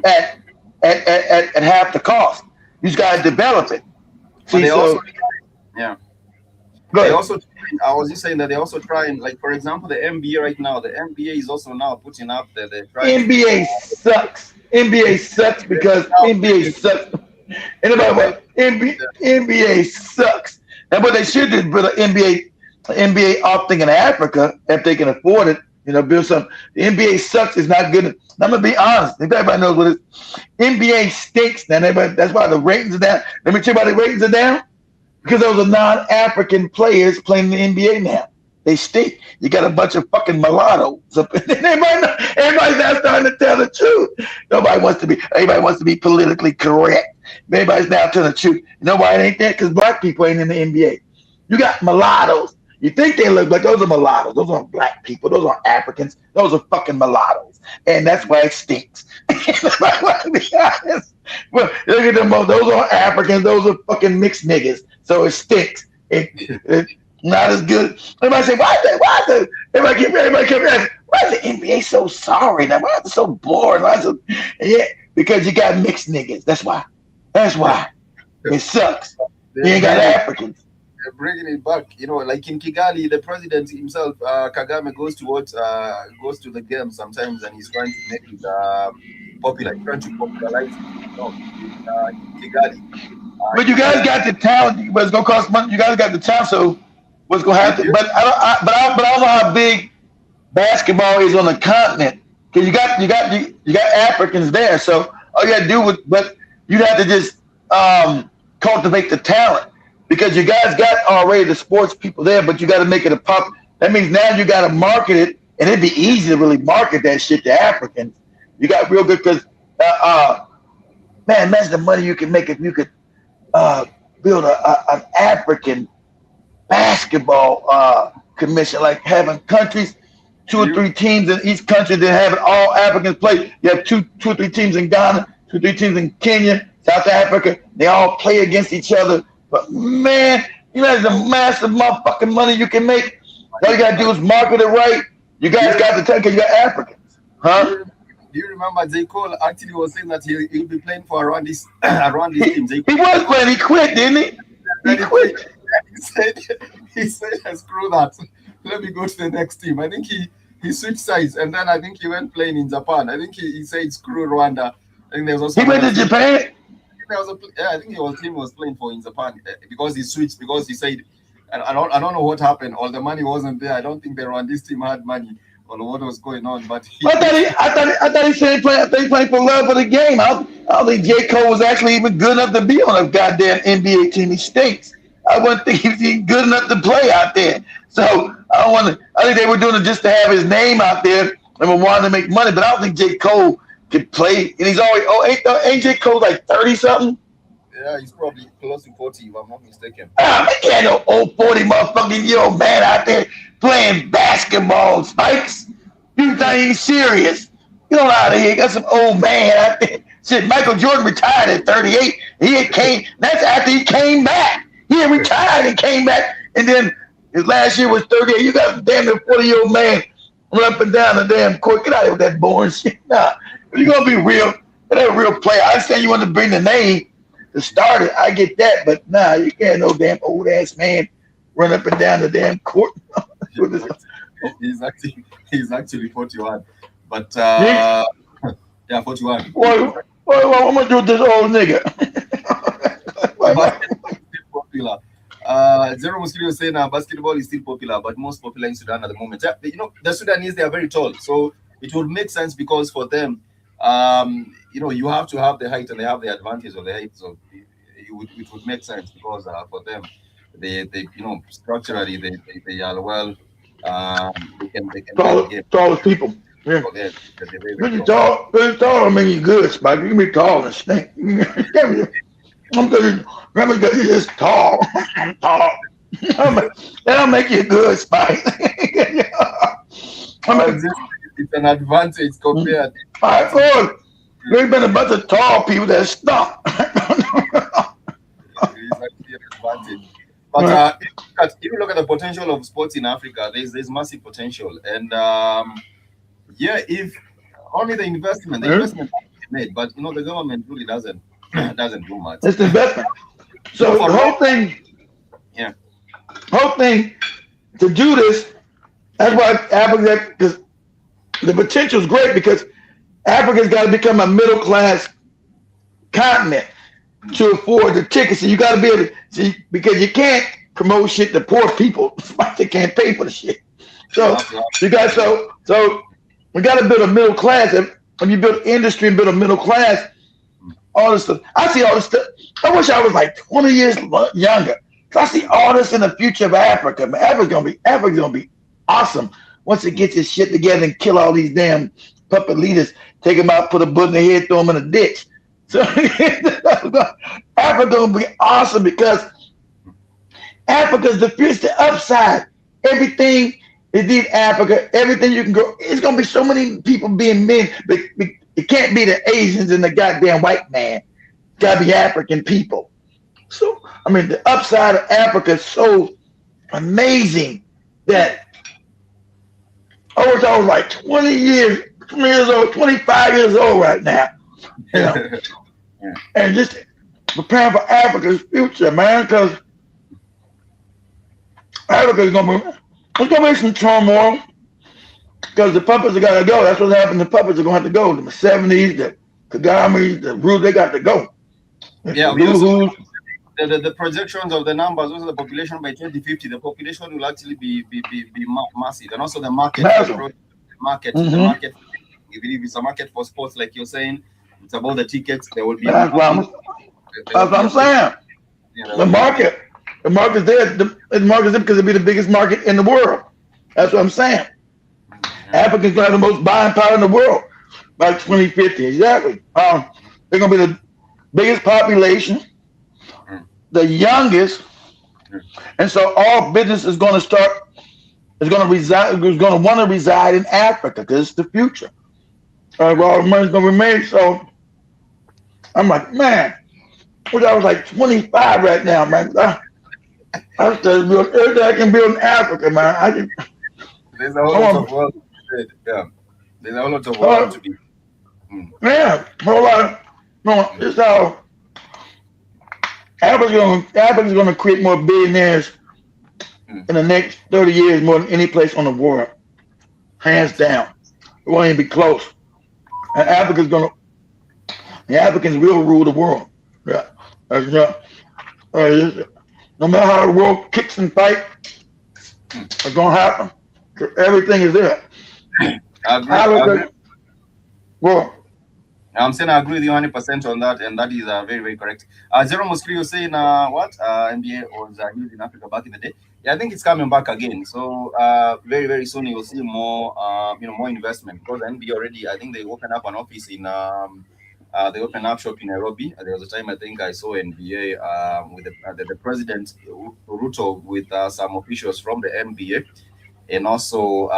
at half the cost. You just got to develop it. See, I was just saying that they also try and, like, for example, the NBA right now. The NBA is also now putting up NBA sucks. NBA sucks because NBA sucks. NBA sucks. And what they should do for the NBA opting in Africa, if they can afford it, build something. The NBA sucks. It's not good. I'm gonna be honest. Everybody knows what it is. NBA stinks. Now, that's why the ratings are down. Let me tell you why the ratings are down. Because those are non-African players playing in the NBA now. They stink. You got a bunch of fucking mulattoes. Everybody's now starting to tell the truth. Everybody wants to be politically correct. Everybody's now telling the truth. You know why it ain't that? Because black people ain't in the NBA. You got mulattoes. You think they look like those are mulattoes. Those aren't black people. Those aren't Africans. Those are fucking mulattoes. And that's why it stinks. To be honest. Well, look at them. Those aren't Africans. Those are fucking mixed niggas. So it stinks. It's not as good. Everybody say, everybody keep asking, why is the NBA so sorry now? Why is it so boring? Yeah, because you got mixed niggas. That's why. That's why. It sucks. You ain't got Africans. They're bringing it back, like in Kigali, the president himself, Kagame, goes to the game sometimes, and he's trying to make it popular, trying to popularize it, in Kigali. But you guys got the talent, but it's gonna cost money. You guys got the talent, so what's gonna happen? But I don't know how big basketball is on the continent, because you got Africans there. So all you got to do but you'd have to just cultivate the talent, because you guys got already the sports people there, but you got to make it a pop. That means now you got to market it, and it'd be easy to really market that shit to Africans. You got real good, because man, imagine the money you can make if you could build an African basketball commission, like having countries, 2 or 3 teams in each country, then having all Africans play. You have two or three teams in Ghana, 2 or 3 teams in Kenya, South Africa. They all play against each other. But man, you know the massive motherfucking money you can make. All you gotta do is market it right. You guys got to take, because you got Africans, huh? Do you remember J. Cole actually was saying that he'll be playing for around this team? He was playing. He quit, didn't he? He quit. He said, screw that. Let me go to the next team. I think he switched sides, and then I think he went playing in Japan. I think he said screw Rwanda. I think there was also he went to Japan. I think his team was playing for in Japan, because he switched, because he said, I don't know what happened. All the money wasn't there. I don't think the Rwandese team had money on what was going on. But I thought he said playing for love of the game. I don't think J. Cole was actually even good enough to be on a goddamn NBA team. He stinks. I wouldn't think he was even good enough to play out there. So I think they were doing it just to have his name out there and were wanting to make money. But I don't think J. Cole could play. And he's always ain't J. Cole like 30 something? Yeah, he's probably close to 40 if I'm not mistaken. I can't no old 40 motherfucking year old man out there playing basketball, Spikes. You think he's serious? Get on out of here. Got some old man out there. Shit, Michael Jordan retired at 38. That's after he came back. He had retired and came back, and then his last year was 38. You got a damn 40-year-old man run up and down the damn court. Get out of here with that boring shit. Nah, if you're gonna be real, that a real player. I understand you want to bring the name to start it. I get that, but nah, you can't no damn old ass man run up and down the damn court. He's actually 41, but yeah, 41. What I'm gonna do with this old nigga? Popular. Zero Mosquito saying basketball is still popular, but most popular in Sudan at the moment. The Sudanese, they are very tall, so it would make sense, because for them, you have to have the height, and they have the advantage of the height, so it would make sense, because for them, they structurally they are well. They can tallest people. Yeah. When you're tall, I mean you're good, Spike. You can be tall and stink. I'm good. Remember, you're just tall. Tall. That'll make you good, Spike. It's an advantage compared. Of course. There's been a bunch of tall people that stunk. It's actually an advantage. But if you look at the potential of sports in Africa, there's massive potential, and if only the investment has to be made, but the government really doesn't do much. It's the investment. So the whole thing to do this, that's why Africa, because the potential is great, because Africa's got to become a middle class continent to afford the tickets. So you got to be able to see, because you can't promote shit to poor people. They can't pay for the shit. So we got to build a middle class. And when you build industry and build a middle class, all this stuff. I see all this stuff. I wish I was like 20 years younger. I see all this in the future of Africa. Man, Africa's gonna be awesome once it gets its shit together and kill all these damn puppet leaders, take them out, put a bullet in their head, throw them in a ditch. So Africa's gonna be awesome, because Africa's the future, the upside. Everything is in Africa. Everything you can go. It's gonna be so many people being men. It can't be the Asians and the goddamn white man. It's gotta be African people. So I mean, the upside of Africa is so amazing that I was like 20 years old, 25 years old right now, you know, and just preparing for Africa's future, man, because Africa is there's gonna be some turmoil because the puppets are gotta go. That's what happened. The puppets are gonna have to go. The 70s, the Kagamis, the Rus, they got to go. Yeah, we also, the projections of the numbers, also the population by 2050, the population will actually be massive, and also the market, the market. If it's a market for sports, like you're saying, it's about the tickets. There will be. That's what I'm saying. Yeah, the market's there. The market's there because it'll be the biggest market in the world. That's what I'm saying. Africans gonna have the most buying power in the world by 2050. Exactly. They're gonna be the biggest population, the youngest, and so all business is going to want to reside in Africa because it's the future. Where all the money's going to remain. So I'm like, man, I was like 25 right now, man. I started building everything I can build in Africa, man. There's a whole lot of work. Yeah, there's a whole lot of work to be. Yeah, a whole lot. No, it's all. Africa's going to create more billionaires in the next 30 years more than any place on the world, hands down. It won't even be close. And the Africans will rule the world. Yeah, no matter how the world kicks and fights, it's going to happen. Everything is there. I agree. Well, I'm saying I agree with you 100% on that, and that is very, very correct. Jerome was saying what NBA was used in Africa back in the day. Yeah, I think it's coming back again. So very, very soon you'll see more, more investment because NBA already. I think they opened up an office in. They opened up shop in Nairobi. There was a time I think I saw NBA with the president Ruto with some officials from the NBA, and also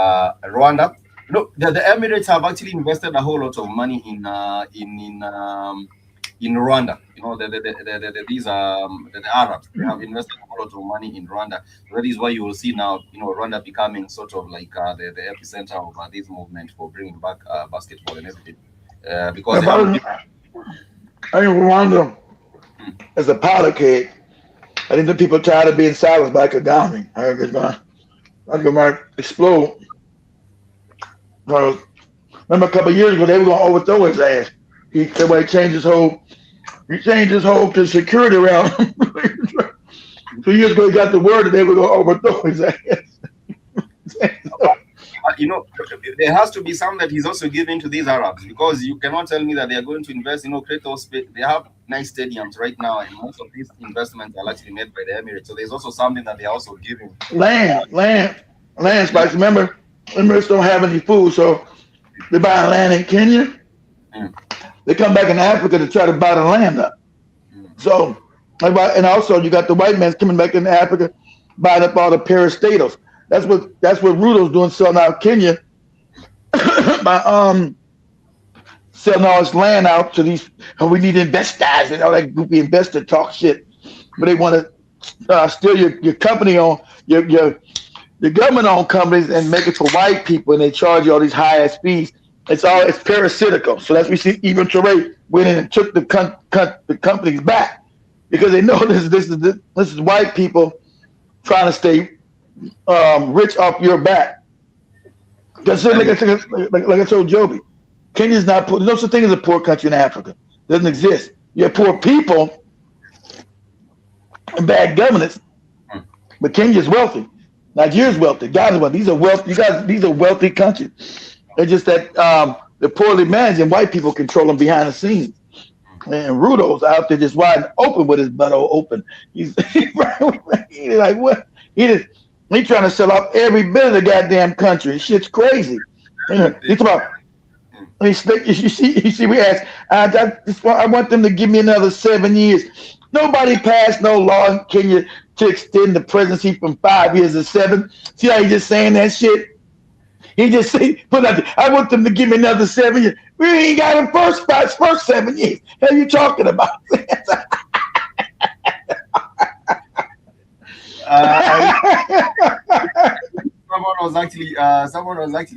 Rwanda. Look, the Emirates have actually invested a whole lot of money in Rwanda. You know, the Arabs, they have invested a whole lot of money in Rwanda. So that is why you will see now, Rwanda becoming sort of like the epicenter of this movement for bringing back basketball and everything. Because I think Rwanda is a powder keg. I think the people tired of being silenced by Kagame. I think it's going to explode. Remember a couple of years ago, they were going to overthrow his ass. He changed his whole to security around him. 2 years ago, he got the word that they were going to overthrow his ass. There has to be some that he's also giving to these Arabs because you cannot tell me that they are going to invest, create those. They have nice stadiums right now, and most of these investments are actually made by the Emirates. So there's also something that they are also giving. Land spikes. Remember, Emirates don't have any food, so they buy land in Kenya. They come back in Africa to try to buy the land up. So, and also you got the white man coming back into Africa, buying up all the parastatals. That's what Ruto's doing, selling out Kenya by selling all this land out to these. We need investors and all that goofy investor talk shit, but they want to steal your company on your government-owned companies and make it for white people, and they charge you all these high-ass fees. It's parasitical. So that's we see. Even Toure went in and took the companies back because they know this is white people trying to stay rich off your back. Because like I told Joby, Kenya's not poor. There's no such thing as a poor country in Africa. It doesn't exist. You have poor people and bad governance, but Kenya's wealthy. Nigeria's wealthy. Ghana's wealthy. These are wealthy countries. It's just that they're poorly managed and white people control them behind the scenes. And Rudo's out there just wide open with his butt open. He's like, what? He's trying to sell off every bit of the goddamn country. Shit's crazy. He's about. You see, we asked. I want them to give me another 7 years. Nobody passed no law in Kenya to extend the presidency from 5 years to 7. See how he just saying that shit? He just say, I want them to give me another 7 years. We ain't got him first 7 years. What are you talking about? Someone was actually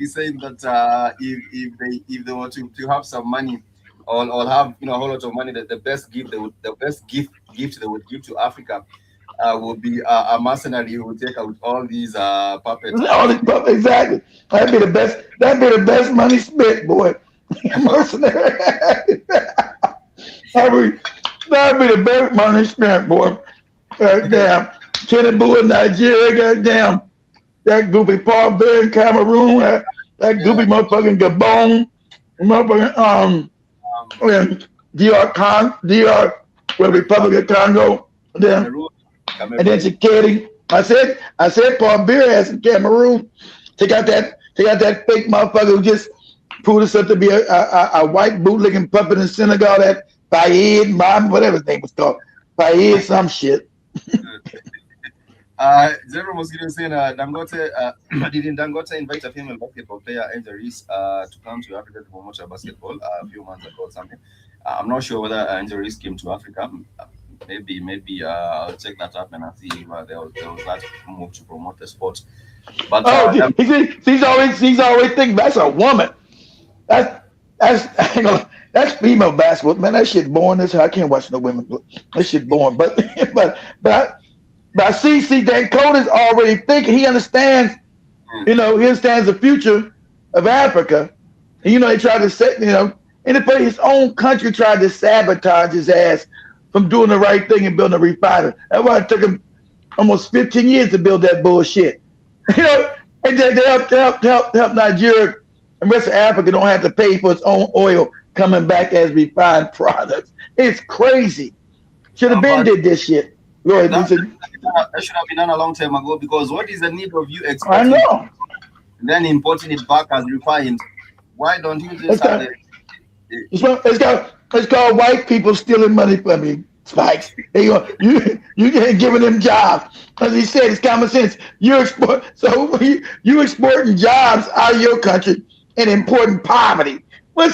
saying that if they were to have some money, or have a whole lot of money, that the best gift they would give to Africa would be a mercenary who would take out all these puppets. Exactly. That'd be the best. That'd be the best money spent, boy. Mercenary. that'd be the best money spent, boy. Damn. Tinubu in Nigeria, goddamn. That goofy Paul Bear in Cameroon, that goofy motherfucking Gabon, motherfucking DR, Republic of Congo, and then Chikedi. I said Paul Bear has in Cameroon. Take out that fake motherfucker who just proved himself to be a white bootlicking puppet in Senegal, that Fayed, whatever his name was called. Fayed some shit. Zero was saying Dangote didn't Dangote invite a female basketball player, Angel Reese, to come to Africa to promote basketball a few months ago or something. I'm not sure whether Angel Reese came to Africa. Maybe I'll check that up and I'll see if there was that move to promote the sport. But he's always thinking that's a woman. That's female basketball, man. That shit boring as hell. I can't watch no women. That shit boring. But I see Dan Cody's already thinking. He understands. He understands the future of Africa. And, he tried to set. His own country tried to sabotage his ass from doing the right thing and building a refinery. That's why it took him almost 15 years to build that bullshit. And they help Nigeria and the rest of Africa don't have to pay for its own oil coming back as refined products. It's crazy. Should have been did this shit. That should have been done a long time ago, because what is the need of you exporting? I know. And then importing it back as refined? Why don't you just have it? It's called white people stealing money from me, Spikes. You ain't giving them jobs. As he said, it's common sense. You exporting jobs out of your country and importing poverty. When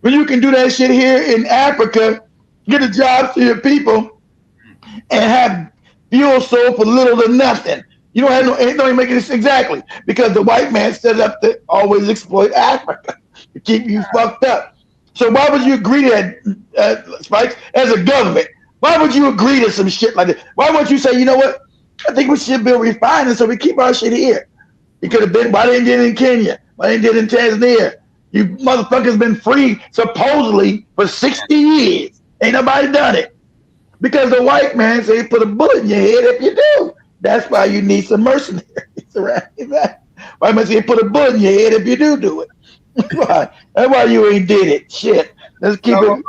you can do that shit here in Africa, get a job to your people, and have fuel sold for little to nothing. You don't even make this exactly, because the white man set up to always exploit Africa to keep you fucked up. So why would you agree to that, Spikes, as a government? Why would you agree to some shit like that? Why wouldn't you say, you know what? I think we should build refining so we keep our shit here. It could have been, why didn't get it in Kenya? Why didn't get it in Tanzania? You motherfuckers been free supposedly for 60 years. Ain't nobody done it. Because the white man say put a bullet in your head if you do. That's why you need some mercenaries around. White man say put a bullet in your head if you do it. That's why you ain't did it. Shit. Let's keep it.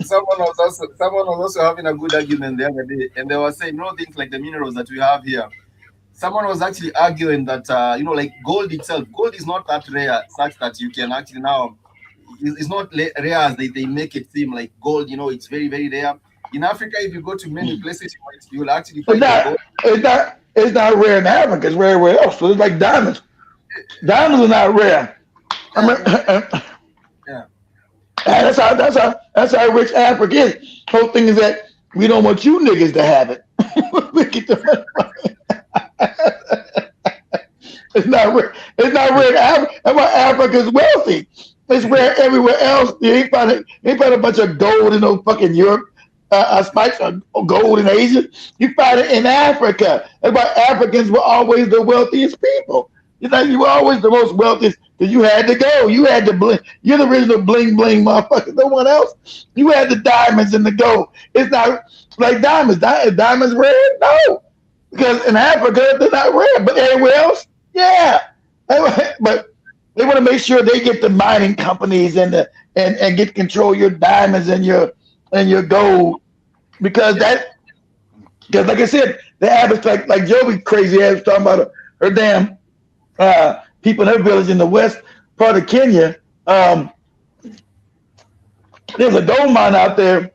Someone was also having a good argument the other day, and they were saying things like the minerals that we have here. Someone was actually arguing that like gold itself, gold is not that rare, such that you can actually now. It's not rare as they make it seem like gold. It's very, very rare. In Africa, if you go to many places, you will actually find gold. It's not rare in Africa. It's rare everywhere else. So it's like diamonds. Diamonds are not rare. Yeah. That's how rich Africa is. Whole thing is that we don't want you niggas to have it. It's not rare. It's not rare. That's why Africa's wealthy. It's rare everywhere else. You ain't find a bunch of gold in no fucking Europe. Spikes of gold in Asia. You find it in Africa. That's why Africans were always the wealthiest people. You were always the most wealthiest because you had to go. You had to bling. You're the original bling bling motherfucker. No one else. You had the diamonds and the gold. It's not like diamonds. Diamonds rare? No. Because in Africa, they're not rare. But everywhere else, yeah. But they want to make sure they get the mining companies and get control of your diamonds and your gold. Because like I said, the average, like Joey crazy ass talking about her damn people in her village in the west part of Kenya. There's a gold mine out there.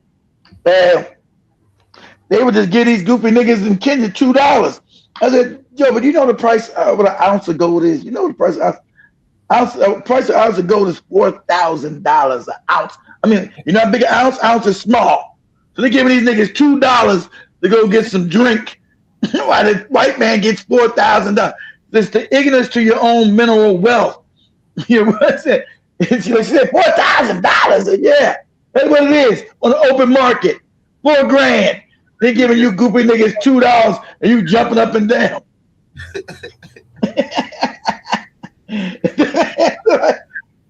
They would just give these goofy niggas in Kenya $2. I said, Joe, but you know the price of what an ounce of gold is? You know the price of price of ounce of gold is $4,000 an ounce. I mean, you know how big an ounce? Ounce is small. So they're giving these niggas $2 to go get some drink Why the white man gets $4,000? It's the ignorance to your own mineral wealth. You know what I said? She said $4,000. Yeah, that's what it is on the open market. $4,000. They giving you goopy niggas $2 and you jumping up and down.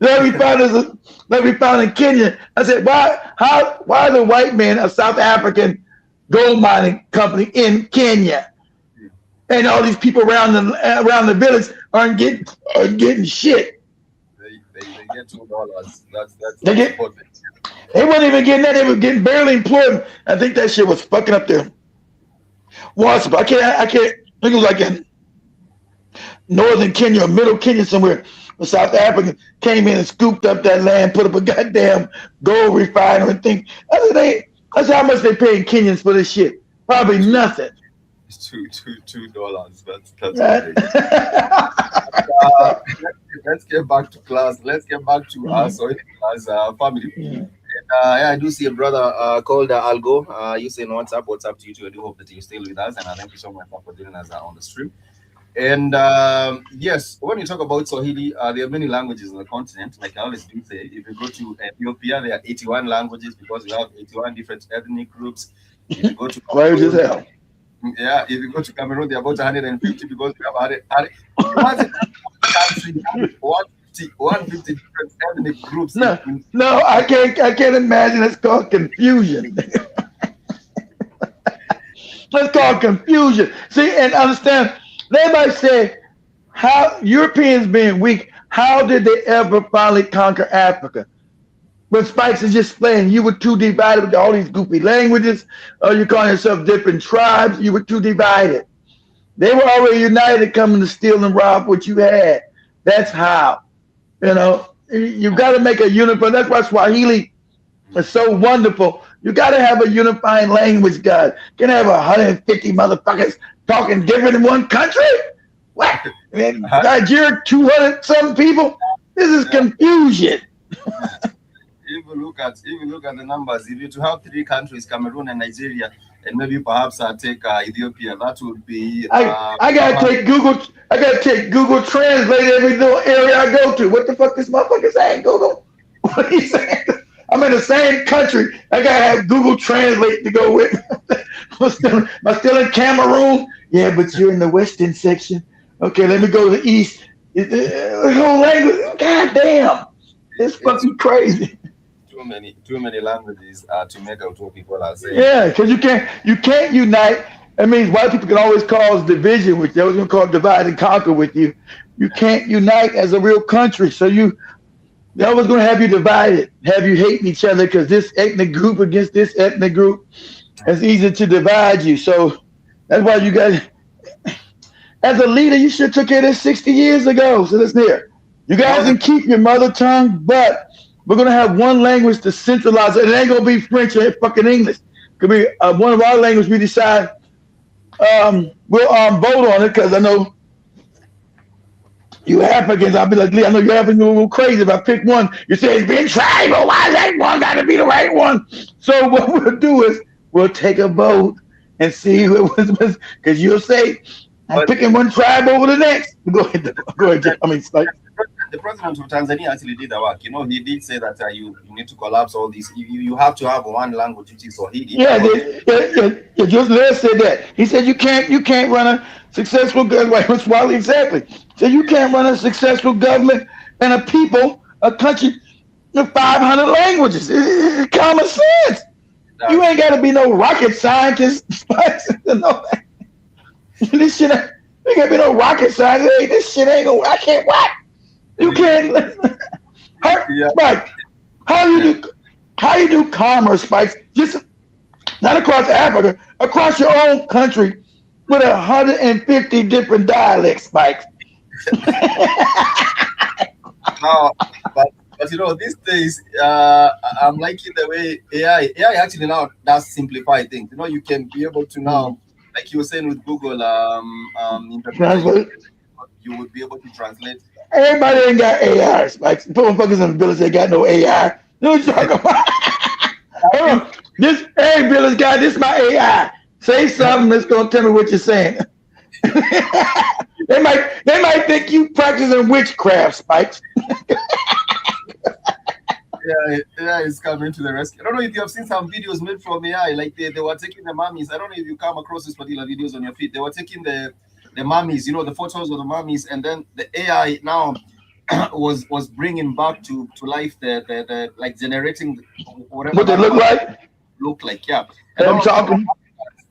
Let me found in Kenya. I said, why the white man, a South African gold mining company in Kenya, and all these people around the village aren't getting shit. They get $2. That's they weren't even getting that. They were getting barely employed. I think that shit was fucking up their water. I can't think it was like in northern Kenya or middle Kenya somewhere. The South African came in and scooped up that land, put up a goddamn gold refinery and thing. That's how much they paying Kenyans for this shit. Probably nothing. It's $2. That's let's get back to class. Let's get back to us as a family. And, I do see a brother called Algo. You say no, what's up to you too. I do hope that you're still with us, and I thank you so much for joining us on the stream. And yes, when you talk about Swahili, there are many languages on the continent. Like I always do say, if you go to Ethiopia, there are 81 languages because we have 81 different ethnic groups. If you go to Cameroon, if you go to Cameroon, there are about 150 because we have 150 different ethnic groups. No, I can't imagine. It's called confusion. It's called confusion. See, and understand. They might say, how Europeans being weak, how did they ever finally conquer Africa? But Spikes is just saying you were too divided with all these goofy languages, or you call yourself different tribes, you were too divided. They were already united coming to steal and rob what you had. That's how. You know, you got to make a unified. That's why Swahili is so wonderful. You got to have a unifying language, guys. You can have 150 motherfuckers talking different in one country? What? Nigeria, 200 some people? This is confusion. If you look at the numbers, if you to have 3 countries, Cameroon and Nigeria, and maybe perhaps take Ethiopia, that would be. I gotta take Google Translate every little area I go to. What the fuck this motherfucker saying, Google? What are you saying? I'm in the same country. I gotta have Google Translate to go with. Am I still in Cameroon? Yeah, but you're in the western section. Okay, let me go to the east. The whole language. God damn, it's fucking crazy. Too many languages to make out what people are saying. Yeah, because you can't unite. That means white people can always cause division with you. I was gonna call divide and conquer with you. You can't unite as a real country. So they're always gonna have you divided, have you hating each other because this ethnic group against this ethnic group. It's easy to divide you. So that's why you guys, as a leader, you should have took care of this 60 years ago. So listen here. You guys can keep your mother tongue, but we're going to have one language to centralize it. It ain't going to be French or fucking English. It could be one of our languages we decide we'll vote on it because I know you Africans, I'll be like, Lee, I know you Africans are a little crazy. If I pick one, you say it's being tribal. Why is that one got to be the right one? So what we'll do is we'll take a vote and see who it was, because you'll say, I'm picking one tribe over the next. Go ahead. I mean, it's like, the president of Tanzania actually did the work. You know, he did say that you need to collapse all these. You have to have one language, which is Swahili. Yeah, just Les said that. He said you can't run a successful government. Swahili exactly. So you can't run a successful government and a country, 500 languages. It's common sense. You ain't got to be no rocket scientist. This shit, ain't got to be no rocket scientist. Hey, this shit ain't gonna. I can't. What? You can't. Spike, how you do commerce, Spike? Just not across Africa, across your own country with 150 different dialects, Spike. No, but you know, these days, I'm liking the way AI actually now does simplify things. You know, you can be able to now, like you were saying with Google, translate. You would be able to translate. Everybody ain't got AI, Spike. Motherfuckers in the village ain't got no AI. You know what you're talking about? Hey, village guy, this is my AI. Say something that's gonna tell me what you're saying. they might think you practicing witchcraft, Spikes. AI is coming to the rescue. I don't know if you have seen some videos made from AI, like they were taking the mummies. I don't know if you come across these particular videos on your feed. They were taking the mummies, the photos of the mummies, and then the AI now was bringing back to life the like generating whatever What they look like? Look like, yeah. And I'm talking.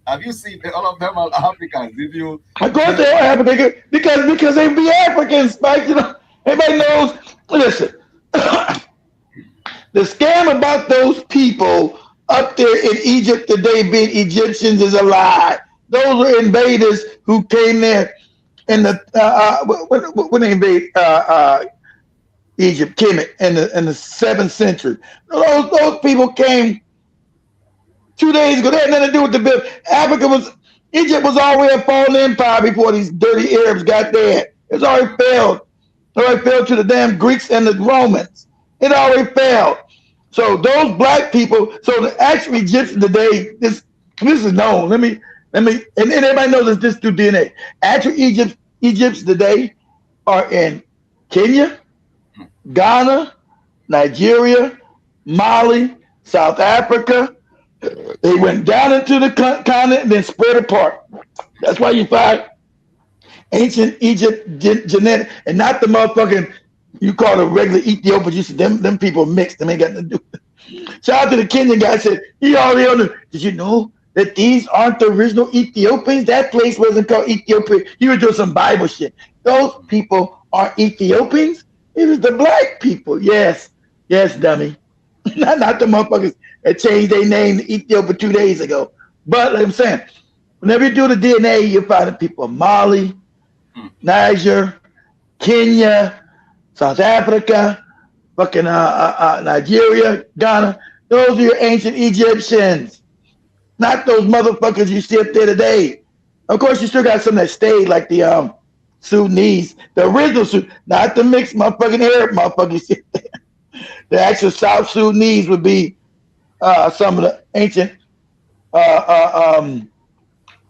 Have you seen all of them are Africans? If you of course they are African because they be Africans, Spike. Everybody knows. Listen, the scam about those people up there in Egypt today being Egyptians is a lie. Those were invaders who came there in the when they invade Egypt, came in the 7th century. Those people came 2 days ago. They had nothing to do with the bill. Egypt was already a fallen empire before these dirty Arabs got there. It's already failed. It already failed to the damn Greeks and the Romans. It already failed. So those black people, so the actual Egyptians today, this is known. and everybody knows this through DNA. Actual Egyptians today are in Kenya, Ghana, Nigeria, Mali, South Africa. They went down into the continent and then spread apart. That's why you find ancient Egypt genetic and not the motherfucking you call the regular Ethiopians. You said them people mixed. Them ain't got nothing to do with it. Shout out to the Kenyan guy said, he already on the, did you know that these aren't the original Ethiopians? That place wasn't called Ethiopia. He was doing some Bible shit. Those people aren't Ethiopians. It was the black people. Yes, dummy. not the motherfuckers that changed their name to Ethiopia 2 days ago. But like I'm saying, whenever you do the DNA, you find the people of Mali, Niger, Kenya, South Africa, fucking Nigeria, Ghana. Those are your ancient Egyptians, not those motherfuckers you see up there today. Of course, you still got some that stayed, like the Sudanese, the original not the mixed motherfucking Arab motherfuckers. The actual South Sudanese would be some of the ancient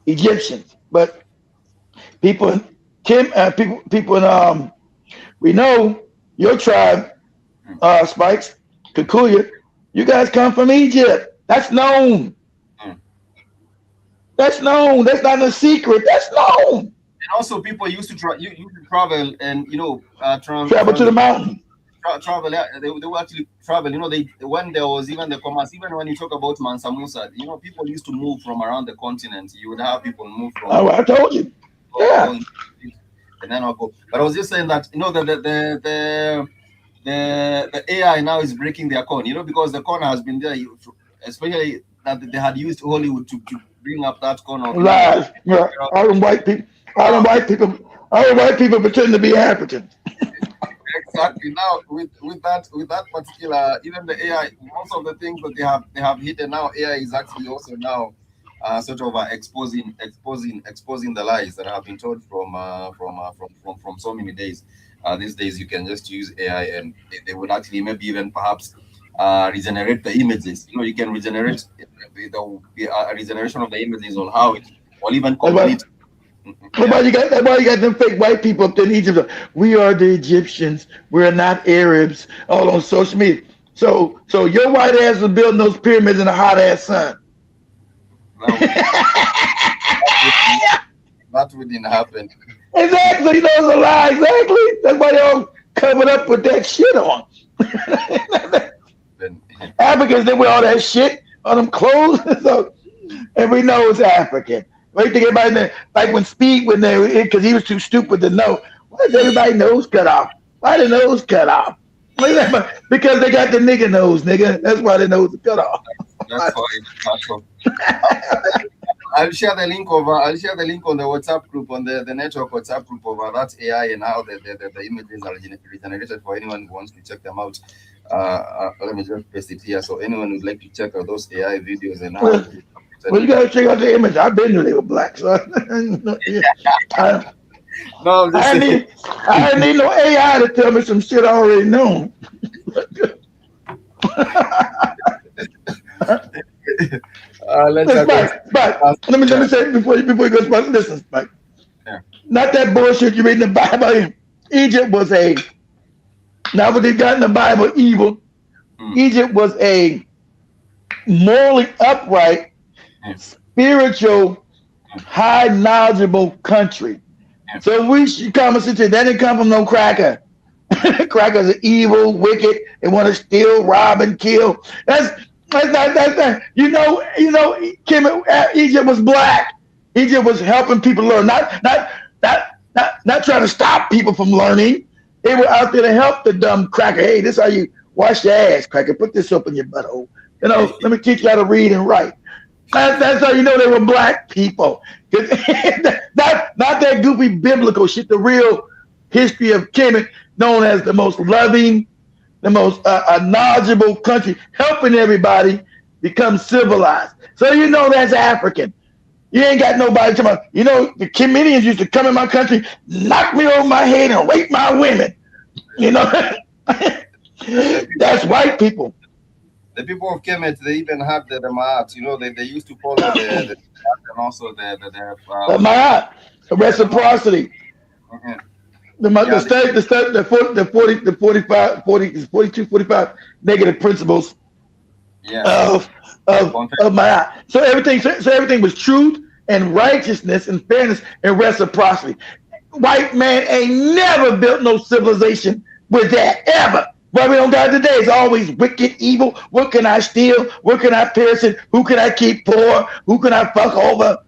Egyptians, but people in we know your tribe, Spikes, Kikuyu, you guys come from Egypt. That's known. That's known. That's not a secret. That's known. And also, people used to travel and travel to the mountain. Travel. They will actually travel. When there was even the commerce, even when you talk about Mansa Musa, people used to move from around the continent. You would have people move from. Oh, I told you. Yeah. And then I'll go. But I was just saying that the AI now is breaking their con, because the con has been there, especially that they had used Hollywood to bring up that con. Lies. Yeah. All them white people pretend to be Africans. Exactly. Now with that particular, even the AI, most of the things that they have hidden now, AI is actually also now sort of exposing the lies that have been told from so many days. These days you can just use AI and they would actually maybe even perhaps regenerate the images. You can regenerate the regeneration of the images on how it, or even complete. That's why you got them fake white people up there in Egypt. We are the Egyptians. We're not Arabs. All on social media. So your white ass was building those pyramids in a hot ass sun. That wouldn't happen. Exactly. It's a lie. Exactly. That's why they all covered up with that shit on. Africans, they wear all that shit on them clothes. So, and we know it's African. What do you think everybody know? Like when Speed went there, because he was too stupid to know. Why is everybody nose cut off? Why the nose cut off? Because they got the nigga nose, nigga. That's why the nose is cut off. That's why it's cut off. I'll share the link on the WhatsApp group, on the network WhatsApp group of that AI and how the images are regenerated for anyone who wants to check them out. Let me just paste it here so anyone would like to check out those AI videos and how. Well, you gotta check out the image. I've been to they were black, so I didn't need no AI to tell me some shit I already know. Let's Listen, Spike. Let me say before you go, Spike. Listen, Spike. Yeah. Not that bullshit you read in the Bible. Egypt was not what they got in the Bible evil. Egypt was a morally upright, spiritual, high knowledgeable country. So we should come and sit there. That didn't come from no cracker. Crackers are evil, wicked. They want to steal, rob, and kill. That's not. You know. Egypt was black. Egypt was helping people learn, not trying to stop people from learning. They were out there to help the dumb cracker. Hey, this is how you wash your ass, cracker. Put this up in your butthole. Let me teach you how to read and write. That's how you know they were black people. not that goofy biblical shit. The real history of Kemet, known as the most loving, the most knowledgeable country, helping everybody become civilized. So that's African. You ain't got nobody talking about, the Kemetians used to come in my country, knock me over my head and rape my women. That's white people. The people of Kemet, they even had the Ma'at, they used to follow the and also the Ma'at, the reciprocity. The 45 negative principles of Ma'at. So everything was truth and righteousness and fairness and reciprocity. White man ain't never built no civilization with that ever. But we don't got today. It's always wicked, evil. What can I steal? What can I pierce it? Who can I keep poor? Who can I fuck over?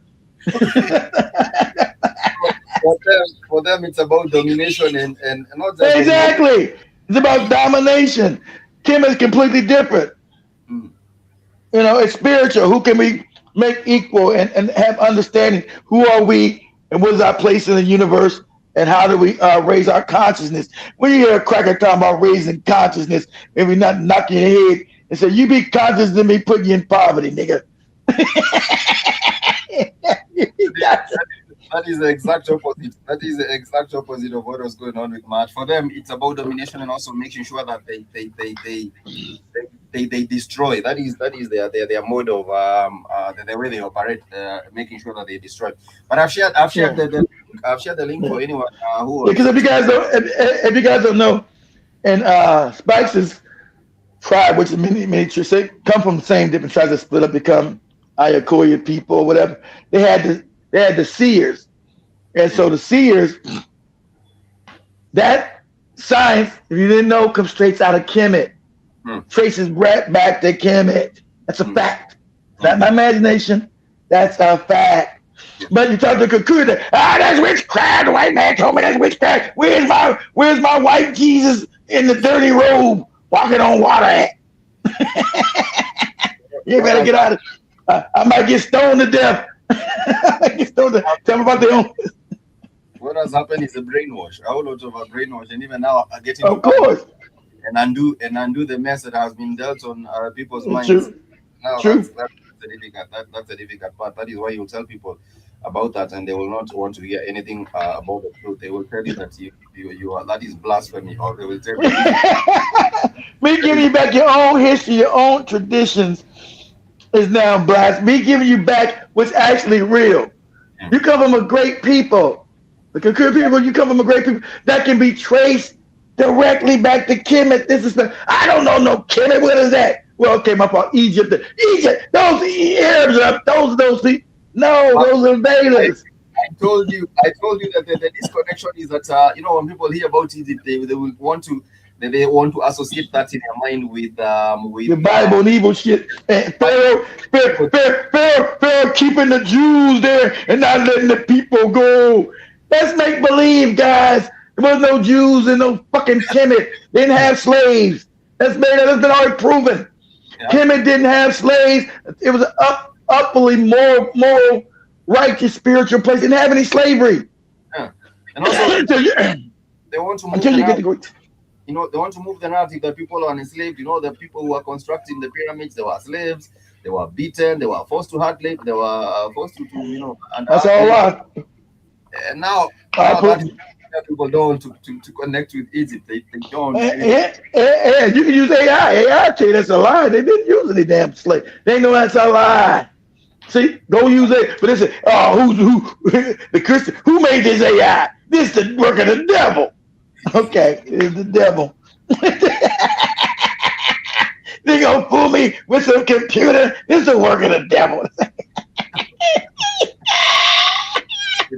For them, it's about domination and not just exactly. It's about domination. Kim is completely different. It's spiritual. Who can we make equal and have understanding? Who are we and what is our place in the universe? And how do we raise our consciousness? When you hear a cracker talking about raising consciousness, maybe not knocking your head and say, you be conscious of me putting you in poverty, nigga. That is the exact opposite. That is the exact opposite of what was going on with March. For them, it's about domination and also making sure that they destroy. That is their mode of the way they operate, making sure that they destroy. But I've shared the link for anyone who. Because if you guys don't know, and Spikes' tribe, which is many tribes, they come from the same different tribes that split up, become Ayakoya people or whatever. They had the seers, and so the seers, that science, if you didn't know, comes straight out of Kemet. Traces right back to Kemet. That's a fact. Not my imagination. That's a fact. But you talk to Kikuyu, that's witchcraft. The white man told me that's witchcraft. Where's my white Jesus in the dirty robe walking on water at? You better get out of it. I might get stoned to death. Tell me about their own. What has happened is a brainwash. A whole lot of a brainwash, and even now are getting of course and undo the mess that has been dealt on people's minds. True. Now True. That's the difficult part. That is why you tell people about that, and they will not want to hear anything about the truth. They will tell you that you are, that is blasphemy, or they will tell you. Me giving you back your own history, your own traditions is now blasphemy. Me giving you back what's actually real. You come from a great people. The Kikuyu people, you come from a great people that can be traced directly back to Kemet. I don't know no Kemet. What is that? Well, okay, my fault. Egypt. Those Arabs up. Those people. No, those are invaders. I told you that the disconnection is that when people hear about Egypt, they will want to associate that in their mind with the Bible and evil shit. And Pharaoh keeping the Jews there and not letting the people go. That's make believe, guys. There was no Jews and no fucking Kemet. They didn't have slaves. That's been already proven. Yeah. Kemet didn't have slaves. It was an upwardly moral, righteous, spiritual place. Didn't have any slavery. Yeah. And also, they want to move they want to move the narrative that people are enslaved. The people who are constructing the pyramids, they were slaves. They were beaten. They were forced to hard labor. They were forced to and that's all right. And now people don't to connect with Egypt. They don't. Yeah, you can use AI. AI tell you that's a lie. They didn't use any damn slave. They know that's a lie. See, go use it. But they say, oh, who the Christian? Who made this AI? This is the work of the devil. Okay, it's the devil. They gonna fool me with some computer. This is the work of the devil. We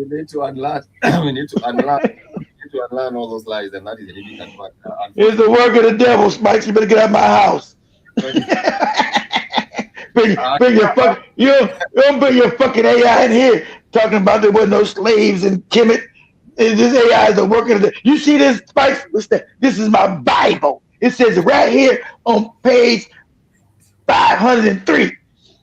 need to unlearn. We need to unlearn all those lies, and that is a difficult part. It's the work of the devil, Spikes. You better get out of my house. bring your fuck. You don't bring your fucking AI in here talking about there was no slaves in Kemet. This AI is the work of the. You see this, Spikes? What's that? This is my Bible. It says right here on page 503.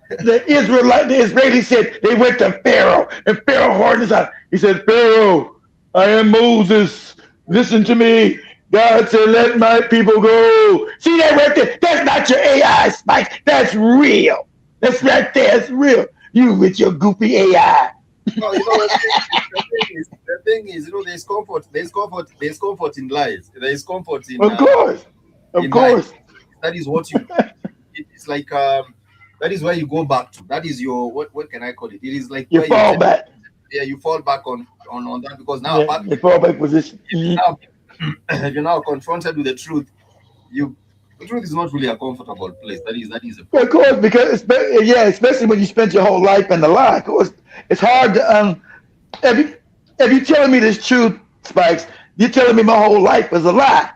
The Israeli said they went to Pharaoh, and Pharaoh hardened his eyes. He said, Pharaoh, I am Moses. Listen to me. God said, let my people go. See that right there? That's not your AI, Spike. That's real. That's right there. That's real. You with your goofy AI. No, the thing is, there's comfort in lies. There is comfort in. Of course. Lies. That is what you. It's like that is where you go back to. That is your what can I call it? It is like you fall back. Yeah, you fall back on that because now you fall back position. If you're now confronted with the truth, the truth is not really a comfortable place. That is a of course, because especially when you spend your whole life in the lie. Of course, it's hard to if you telling me this truth, Spikes, you're telling me my whole life was a lie.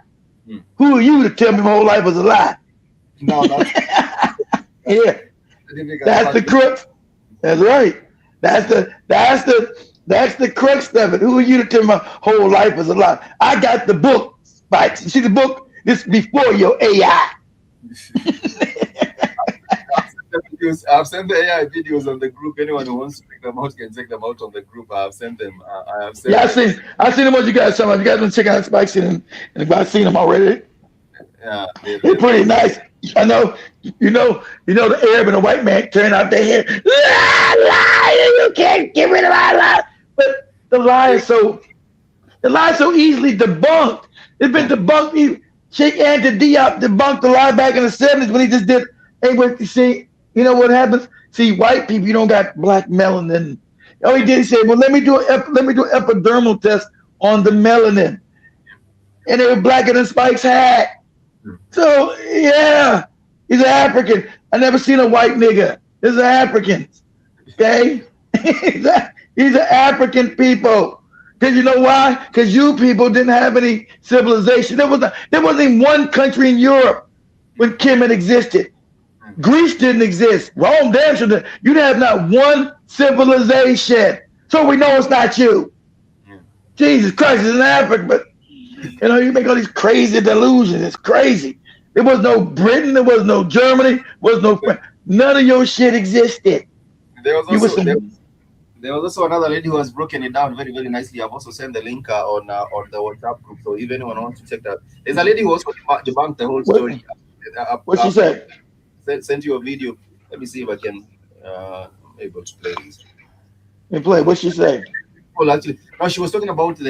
Who are you to tell me my whole life was a lie? No, yeah. That's the crux. That's right. That's the crux of it. Who are you to tell me my whole life is a lie? I got the book, Spikes. You see the book? This is before your AI. I've sent the AI videos on the group. Anyone who wants to check them out can check them out on the group. I have sent them. I've seen them. What you guys talking about? You guys been checking out Spikes and I've seen them already. Yeah, they're pretty nice. I know. You know the Arab and the white man turn out their hair. Lie, you can't get rid of my lie. But the lie is so easily debunked. It's been debunked. Sheikh Anta Diop debunked the lie back in the 70s when he just did. Hey, but you see, you know what happens? See, white people, you don't got black melanin. All he did, he said, well, let me do an epidermal test on the melanin, and they were blacker than Spike's hat. So yeah, he's an African. I never seen a white nigga. He's an African. Okay, he's an African people. Because you know why? Because you people didn't have any civilization. There wasn't one country in Europe when Kemet existed. Greece didn't exist. Rome, damn sure didn't. You didn't have not one civilization. So we know it's not you. Jesus Christ, it's in Africa, but you make all these crazy delusions. It's crazy. There was no Britain, there was no Germany, there was no France. None of your shit existed. There was also another lady who has broken it down very, very nicely. I've also sent the link on the WhatsApp group. So if anyone wants to check that, there's a lady who also debunked the whole story. What she said? Sent you a video. Let me see if I can able to play this. What she said? Well, actually, no, she was talking about the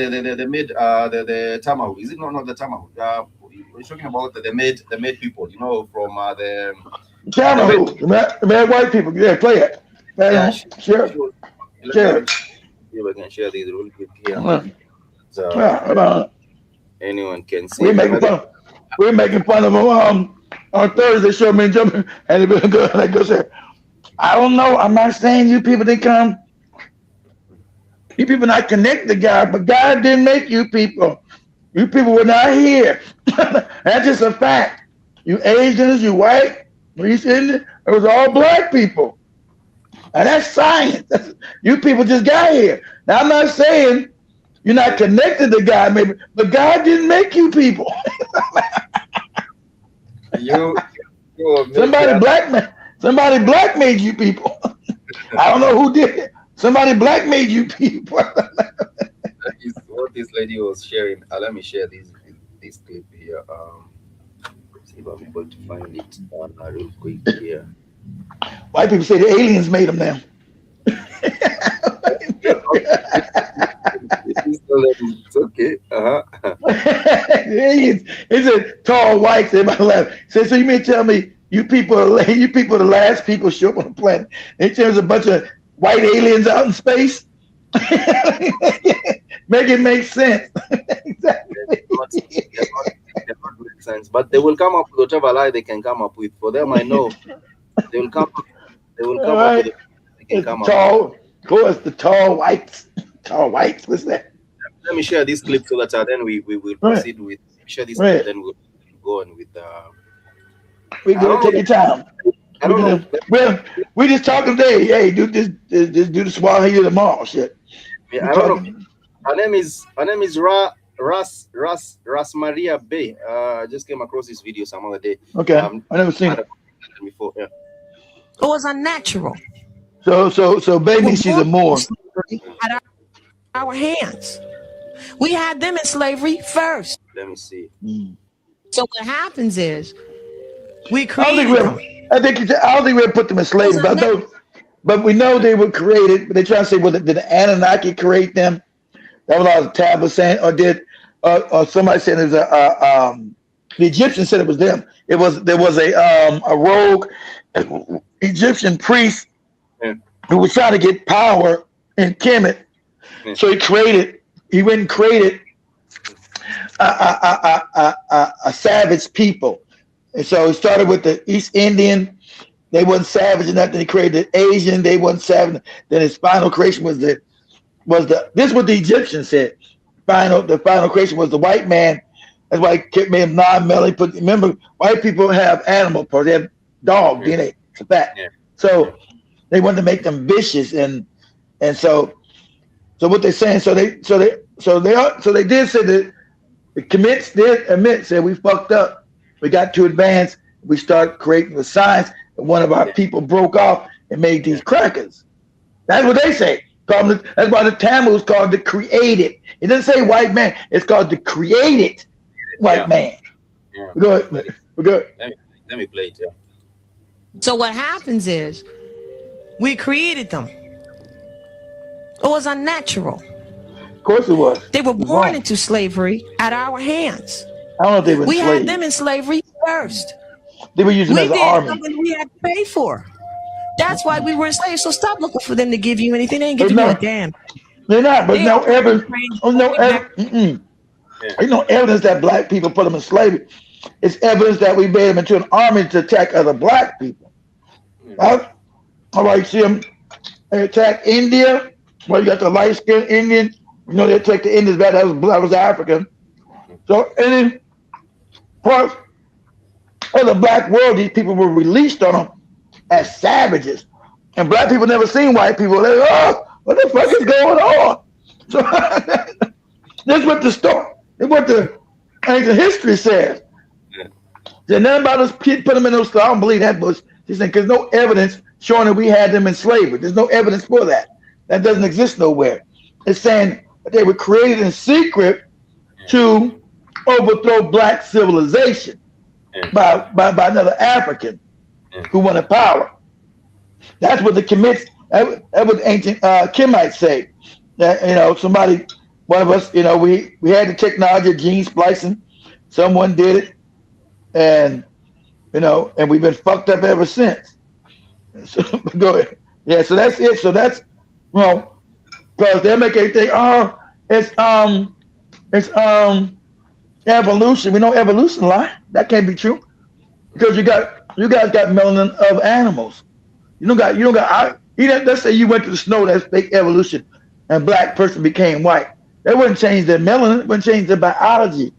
Tamahul. Is it not the Tamahul? We're talking about the made people. From the Tamahul, the mad white people. Yeah, play it. Sure. Share. See if I can share these real quick here. So anyone can see. We're making fun of them on Thursday. Show me jumping, and it goes there. I don't know. I'm not saying you people didn't come. You people not connected to God, but God didn't make you people. You people were not here. That's just a fact. You Asians, you white, East Indian, it was all black people. And that's science. You people just got here. Now, I'm not saying you're not connected to God, maybe, but God didn't make you people. Somebody black made you people. I don't know who did it. Somebody black made you people. That is what this lady was sharing. Let me share this clip here. See if I'm able to find it real quick here. White people say the aliens made them now. It's okay. Aliens. It's a tall white. Everybody laugh. So you mean tell me you people are the last people show up on the planet. And there's a bunch of white aliens out in space. Make it make sense. Exactly. They're not make sense, but they will come up with whatever lie they can come up with. For them, I know they will come. They will come up with it. They can come tall, up. Of course, the tall whites. Tall whites. What's that? Let me share this clip so that then we will proceed with share this clip. Then we'll go on with. We go take your time. I don't know. Well, we just talking today. Hey, do this. Just do the Swahili tomorrow. Shit. Yeah, I don't know. Her name is Ras Maria Bay. I just came across this video some other day. Okay, I never seen it before. Yeah. It was unnatural. So baby, she's a Moor. At our hands, we had them in slavery first. Let me see. So what happens is we created them. I don't think we ever put them in slavery, but we know they were created. But they try to say, well, did the Anunnaki create them? That was all the tablets saying, or somebody said it was the Egyptians said it was them. There was a rogue Egyptian priest who was trying to get power in Kemet. So he went and created a savage people. And so he started with the East Indian. They wasn't savage enough. Then he created the Asian. They wasn't savage. Then his final creation was this is what the Egyptians said. The final creation was the white man. That's why he kept made him non-melody. Remember, white people have animal parts. They have dog DNA. It's a fact. Yeah. So they wanted to make them vicious, and so what they're saying. So they did say that the Kemits did admit, said we fucked up. We got too advanced. We started creating the science, and one of our people broke off and made these crackers. That's what they say. That's why the Tamil is called the created. It doesn't say white man. It's called the created white man. Yeah. We're good. Let me play it. Yeah. So what happens is we created them. It was unnatural. Of course it was. They were born into slavery at our hands. I don't know if they were We had them in slavery first. They were using them as an army. Something we had to pay for. That's why we were enslaved. So stop looking for them to give you anything. They ain't giving you a damn. They're not, but no evidence. There's no evidence that black people put them in slavery. It's evidence that we made them into an army to attack other black people. All right, you see them. They attack India. Well, you got the light-skinned Indian. You know, they attacked the Indians back. That was African. So any parts of the black world, these people were released on them as savages. And black people never seen white people. They're like, oh, what the fuck is going on? So that's what the story, that's what the ancient history says. There's nothing about us put them in those. I don't believe that, but he's saying because no evidence showing that we had them in slavery. There's no evidence for that. That doesn't exist nowhere. It's saying that they were created in secret to overthrow black civilization by another African who wanted power. That's what the Kemits, that what ancient Kemites say. That somebody, one of us, we had the technology of gene splicing. Someone did it, and and we've been fucked up ever since. So go ahead. Yeah, so that's it. So that's because they make everything. Oh, it's evolution. We know evolution lie. That can't be true because you guys got melanin of animals. You don't got. Let's say you went to the snow. That's fake evolution, and black person became white. That wouldn't change their melanin. It wouldn't change their biology.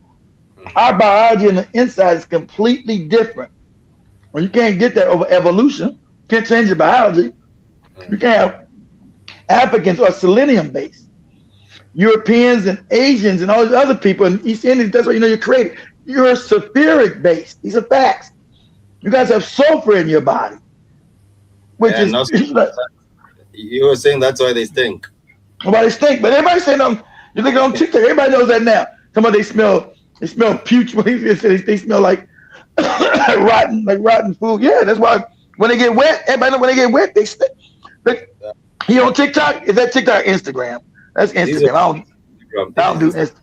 Our biology on the inside is completely different. Well, you can't get that over evolution. You can't change your biology. You can't have Africans or selenium based. Europeans and Asians and all these other people and East Indians, that's what you're created. You're sulfuric based. These are facts. You guys have sulfur in your body. Which is you were saying that's why they stink. Nobody stink, but everybody saying you look on TikTok, everybody knows that now. Somebody they smell putrid. They smell like rotten food. Yeah, that's why when they get wet, everybody know when they get wet, they stink. But he on TikTok? Is that TikTok or Instagram? That's Instagram. I don't do Instagram.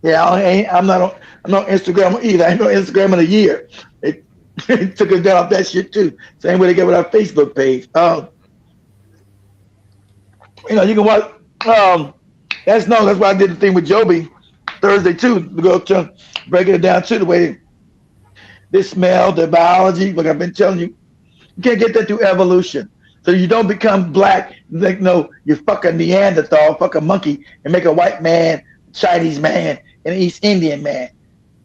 Yeah, I'm not on Instagram either. I ain't on Instagram in a year. Took us down off that shit too. Same way they get with our Facebook page. You can watch. That's why I did the thing with Joby Thursday too. To go to breaking it down too, the way they smell, the biology. Like I've been telling you, you can't get that through evolution. So you don't become black. Like no, you fuck a Neanderthal, fuck a monkey, and make a white man, Chinese man, and an East Indian man.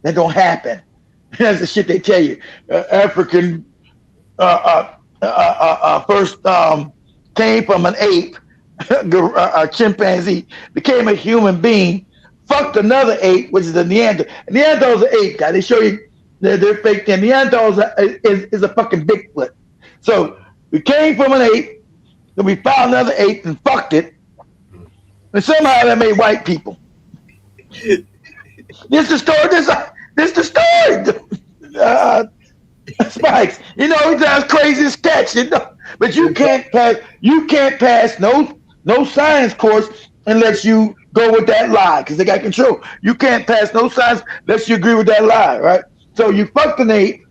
That don't happen. That's the shit they tell you. African first came from an ape, a chimpanzee, became a human being, fucked another ape, which is a Neanderthal. Neanderthal's an ape guy. They show you they're fake. And Neanderthal is a fucking Bigfoot. So we came from an ape, then we found another ape and fucked it, and somehow that made white people. This the story. This the story. Spikes. You know, he sounds crazy as sketch. You know, but you can't pass no science course unless you go with that lie because they got control. You can't pass no science unless you agree with that lie, right? So you fucked an ape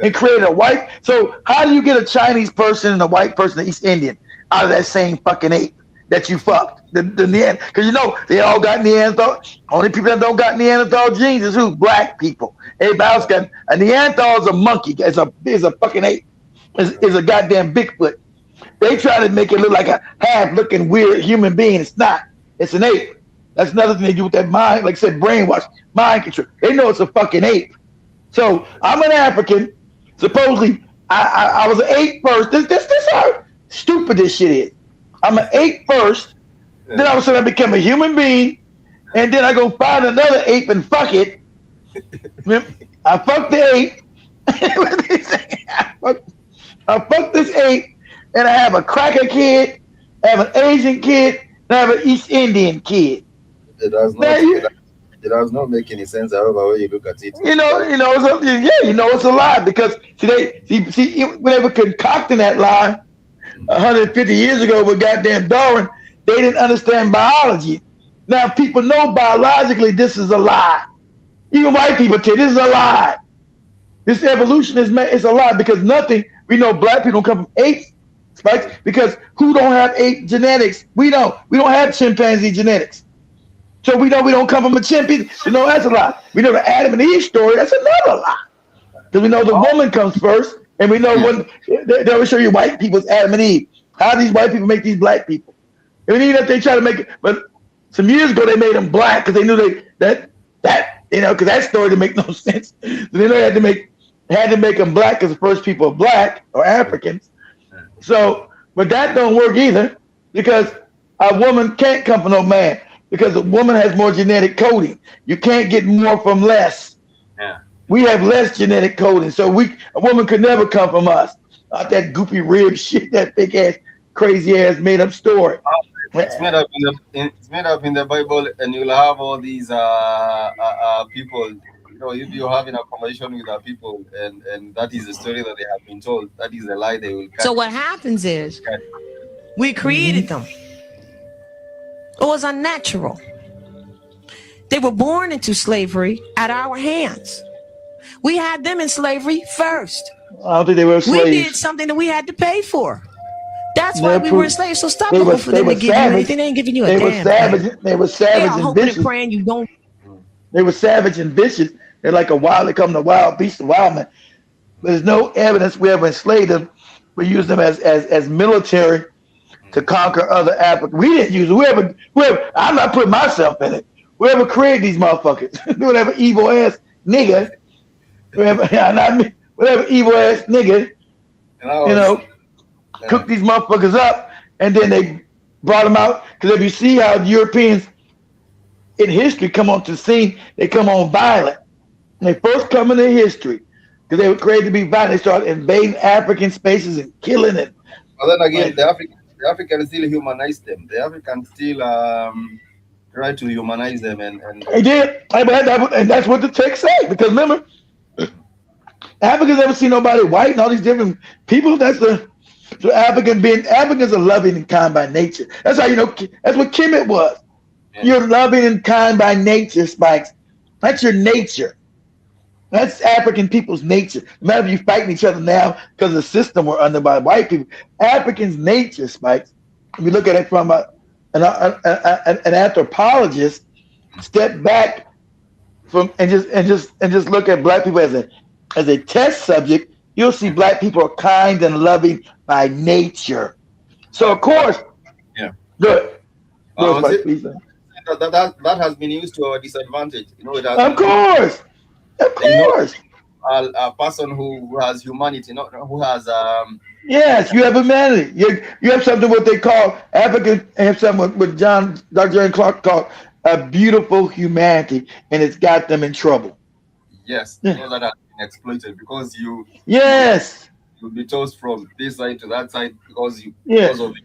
and created a white. So how do you get a Chinese person and a white person, an East Indian, out of that same fucking ape that you fucked? The Neanderthal, because you know they all got Neanderthal. Only people that don't got Neanderthal genes is who? Black people. Everybody else got a Neanderthal is a monkey. Is a fucking ape. Is a goddamn Bigfoot. They try to make it look like a half-looking weird human being. It's not. It's an ape. That's another thing they do with that mind, like I said, brainwash, mind control. They know it's a fucking ape. So I'm an African. Supposedly, I was an ape first. This how stupid this shit is. I'm an ape first. Then all of a sudden I become a human being, and then I go find another ape and fuck it. I fuck the ape. I fuck this ape, and I have a cracker kid, I have an Asian kid, and I have an East Indian kid. It does not make any sense, however way you look at it. It's a lie because see when they were concocting that lie 150 years ago with goddamn Darwin, they didn't understand biology. Now people know biologically this is a lie. Even white people tell you this is a lie. This evolution is a lie because nothing. We know black people don't come from apes, Spikes, because who don't have ape genetics? We don't. We don't have chimpanzee genetics. So we know we don't come from a chimpanzee. You know that's a lie. We know the Adam and Eve story. That's another lie. Because we know the woman comes first, and we know when they will show you white people's Adam and Eve. How do these white people make these black people? And even if they try to make it, but some years ago they made them black because they knew that because that story didn't make no sense. So they know they had to make them black because the first people are black or Africans. So, but that don't work either because a woman can't come from no man because a woman has more genetic coding. You can't get more from less. Yeah. We have less genetic coding, so a woman could never come from us. Not that goopy rib shit, that big ass, crazy ass made up story. It's made up in the Bible, and you'll have all these people. You know, if you're having a conversation with our people, and that is the story that they have been told, that is a lie they will catch. So what happens is we created them. It was unnatural. They were born into slavery at our hands. We had them in slavery first. I don't think they were slaves. We did something that we had to pay for. That's why we were enslaved. So stop looking for them to give you anything. They ain't giving you a damn thing. They were savage and hoping vicious. and praying you don't. They were savage and vicious. They're like they come to wild beast, wild man. There's no evidence we ever enslaved them. We used them as military to conquer other Africans. We didn't use it. Whoever, I'm not putting myself in it. Whoever created these motherfuckers, whatever evil ass nigga, whatever evil ass nigga, cooked these motherfuckers up, and then they brought them out. Because if you see how the Europeans in history come onto the scene, they come on violent. When they first come into history, because they were created to be violent, they started invading African spaces and killing it. But then again, the Africans still humanize them. The Africans still try to humanize them, and they did, and that's what the text say. Because remember, Africans never see nobody white and all these different people. So Africans are loving and kind by nature. That's how you know. That's what Kemet was. Yeah. You're loving and kind by nature, Spikes. That's your nature. That's African people's nature. No matter if you fighting each other now because the system we're under by white people, Africans' nature, Spikes. If you look at it from an anthropologist, step back from and just look at black people as a test subject, you'll see black people are kind and loving by nature. So of course, yeah, good. Good, Spikes, it, please. that has been used to our disadvantage. You know, it has Of course. Of you know, course. a person who has humanity, not who has Yes, you have humanity. You have something what they call African have something what Dr. John Clark called a beautiful humanity, and it's got them in trouble. yes, you know, that has been exploited because Yes. you'll be tossed from this side to that side because Yes. because of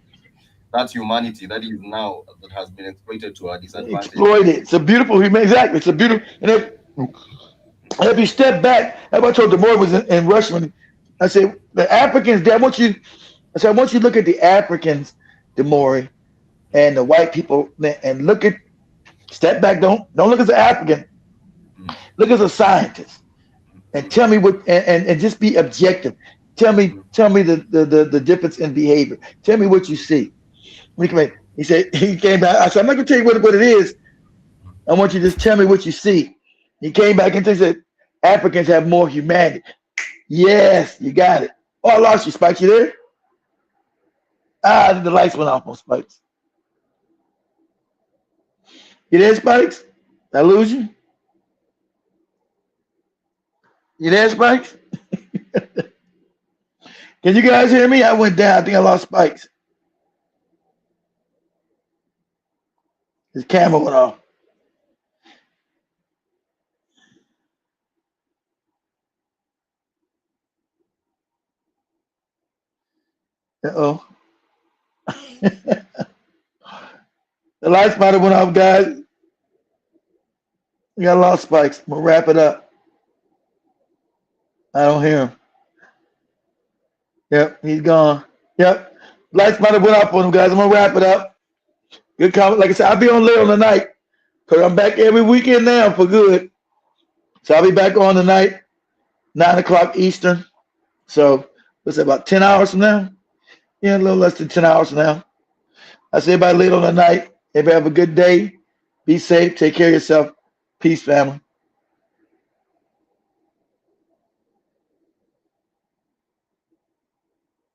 that humanity that is now that has been exploited to our disadvantage. Exploited. It's a beautiful human. Exactly. It's a beautiful. And if you step back, that's what I told Demore was in Rushman. I said the Africans. I want you to look at the Africans, Demore, and the white people, and look at. Step back. Don't look as an African. Look as a scientist, and tell me what. And just be objective. Tell me the difference in behavior. Tell me what you see. He said he came back. I said I'm not gonna tell you what it is. I want you to just tell me what you see. He came back and said Africans have more humanity. Yes, you got it. Oh, I lost you, Spikes. You there? The lights went off on Spikes. You there, Spikes? Did I lose you? You there, Spikes? Can you guys hear me? I went down. I think I lost Spikes. His camera went off. Uh-oh. The lights might have went off, guys. We got lost Spikes. I'm going to wrap it up. I don't hear him. Yep, he's gone. Yep. Lights might have went off on him, guys. I'm going to wrap it up. Good comment. Like I said, I'll be on late on tonight because I'm back every weekend now for good. So I'll be back on tonight, 9 o'clock Eastern. So what's it, about 10 hours from now? Yeah, a little less than 10 hours from now. I say everybody late on the night. Everybody have a good day. Be safe. Take care of yourself. Peace, family.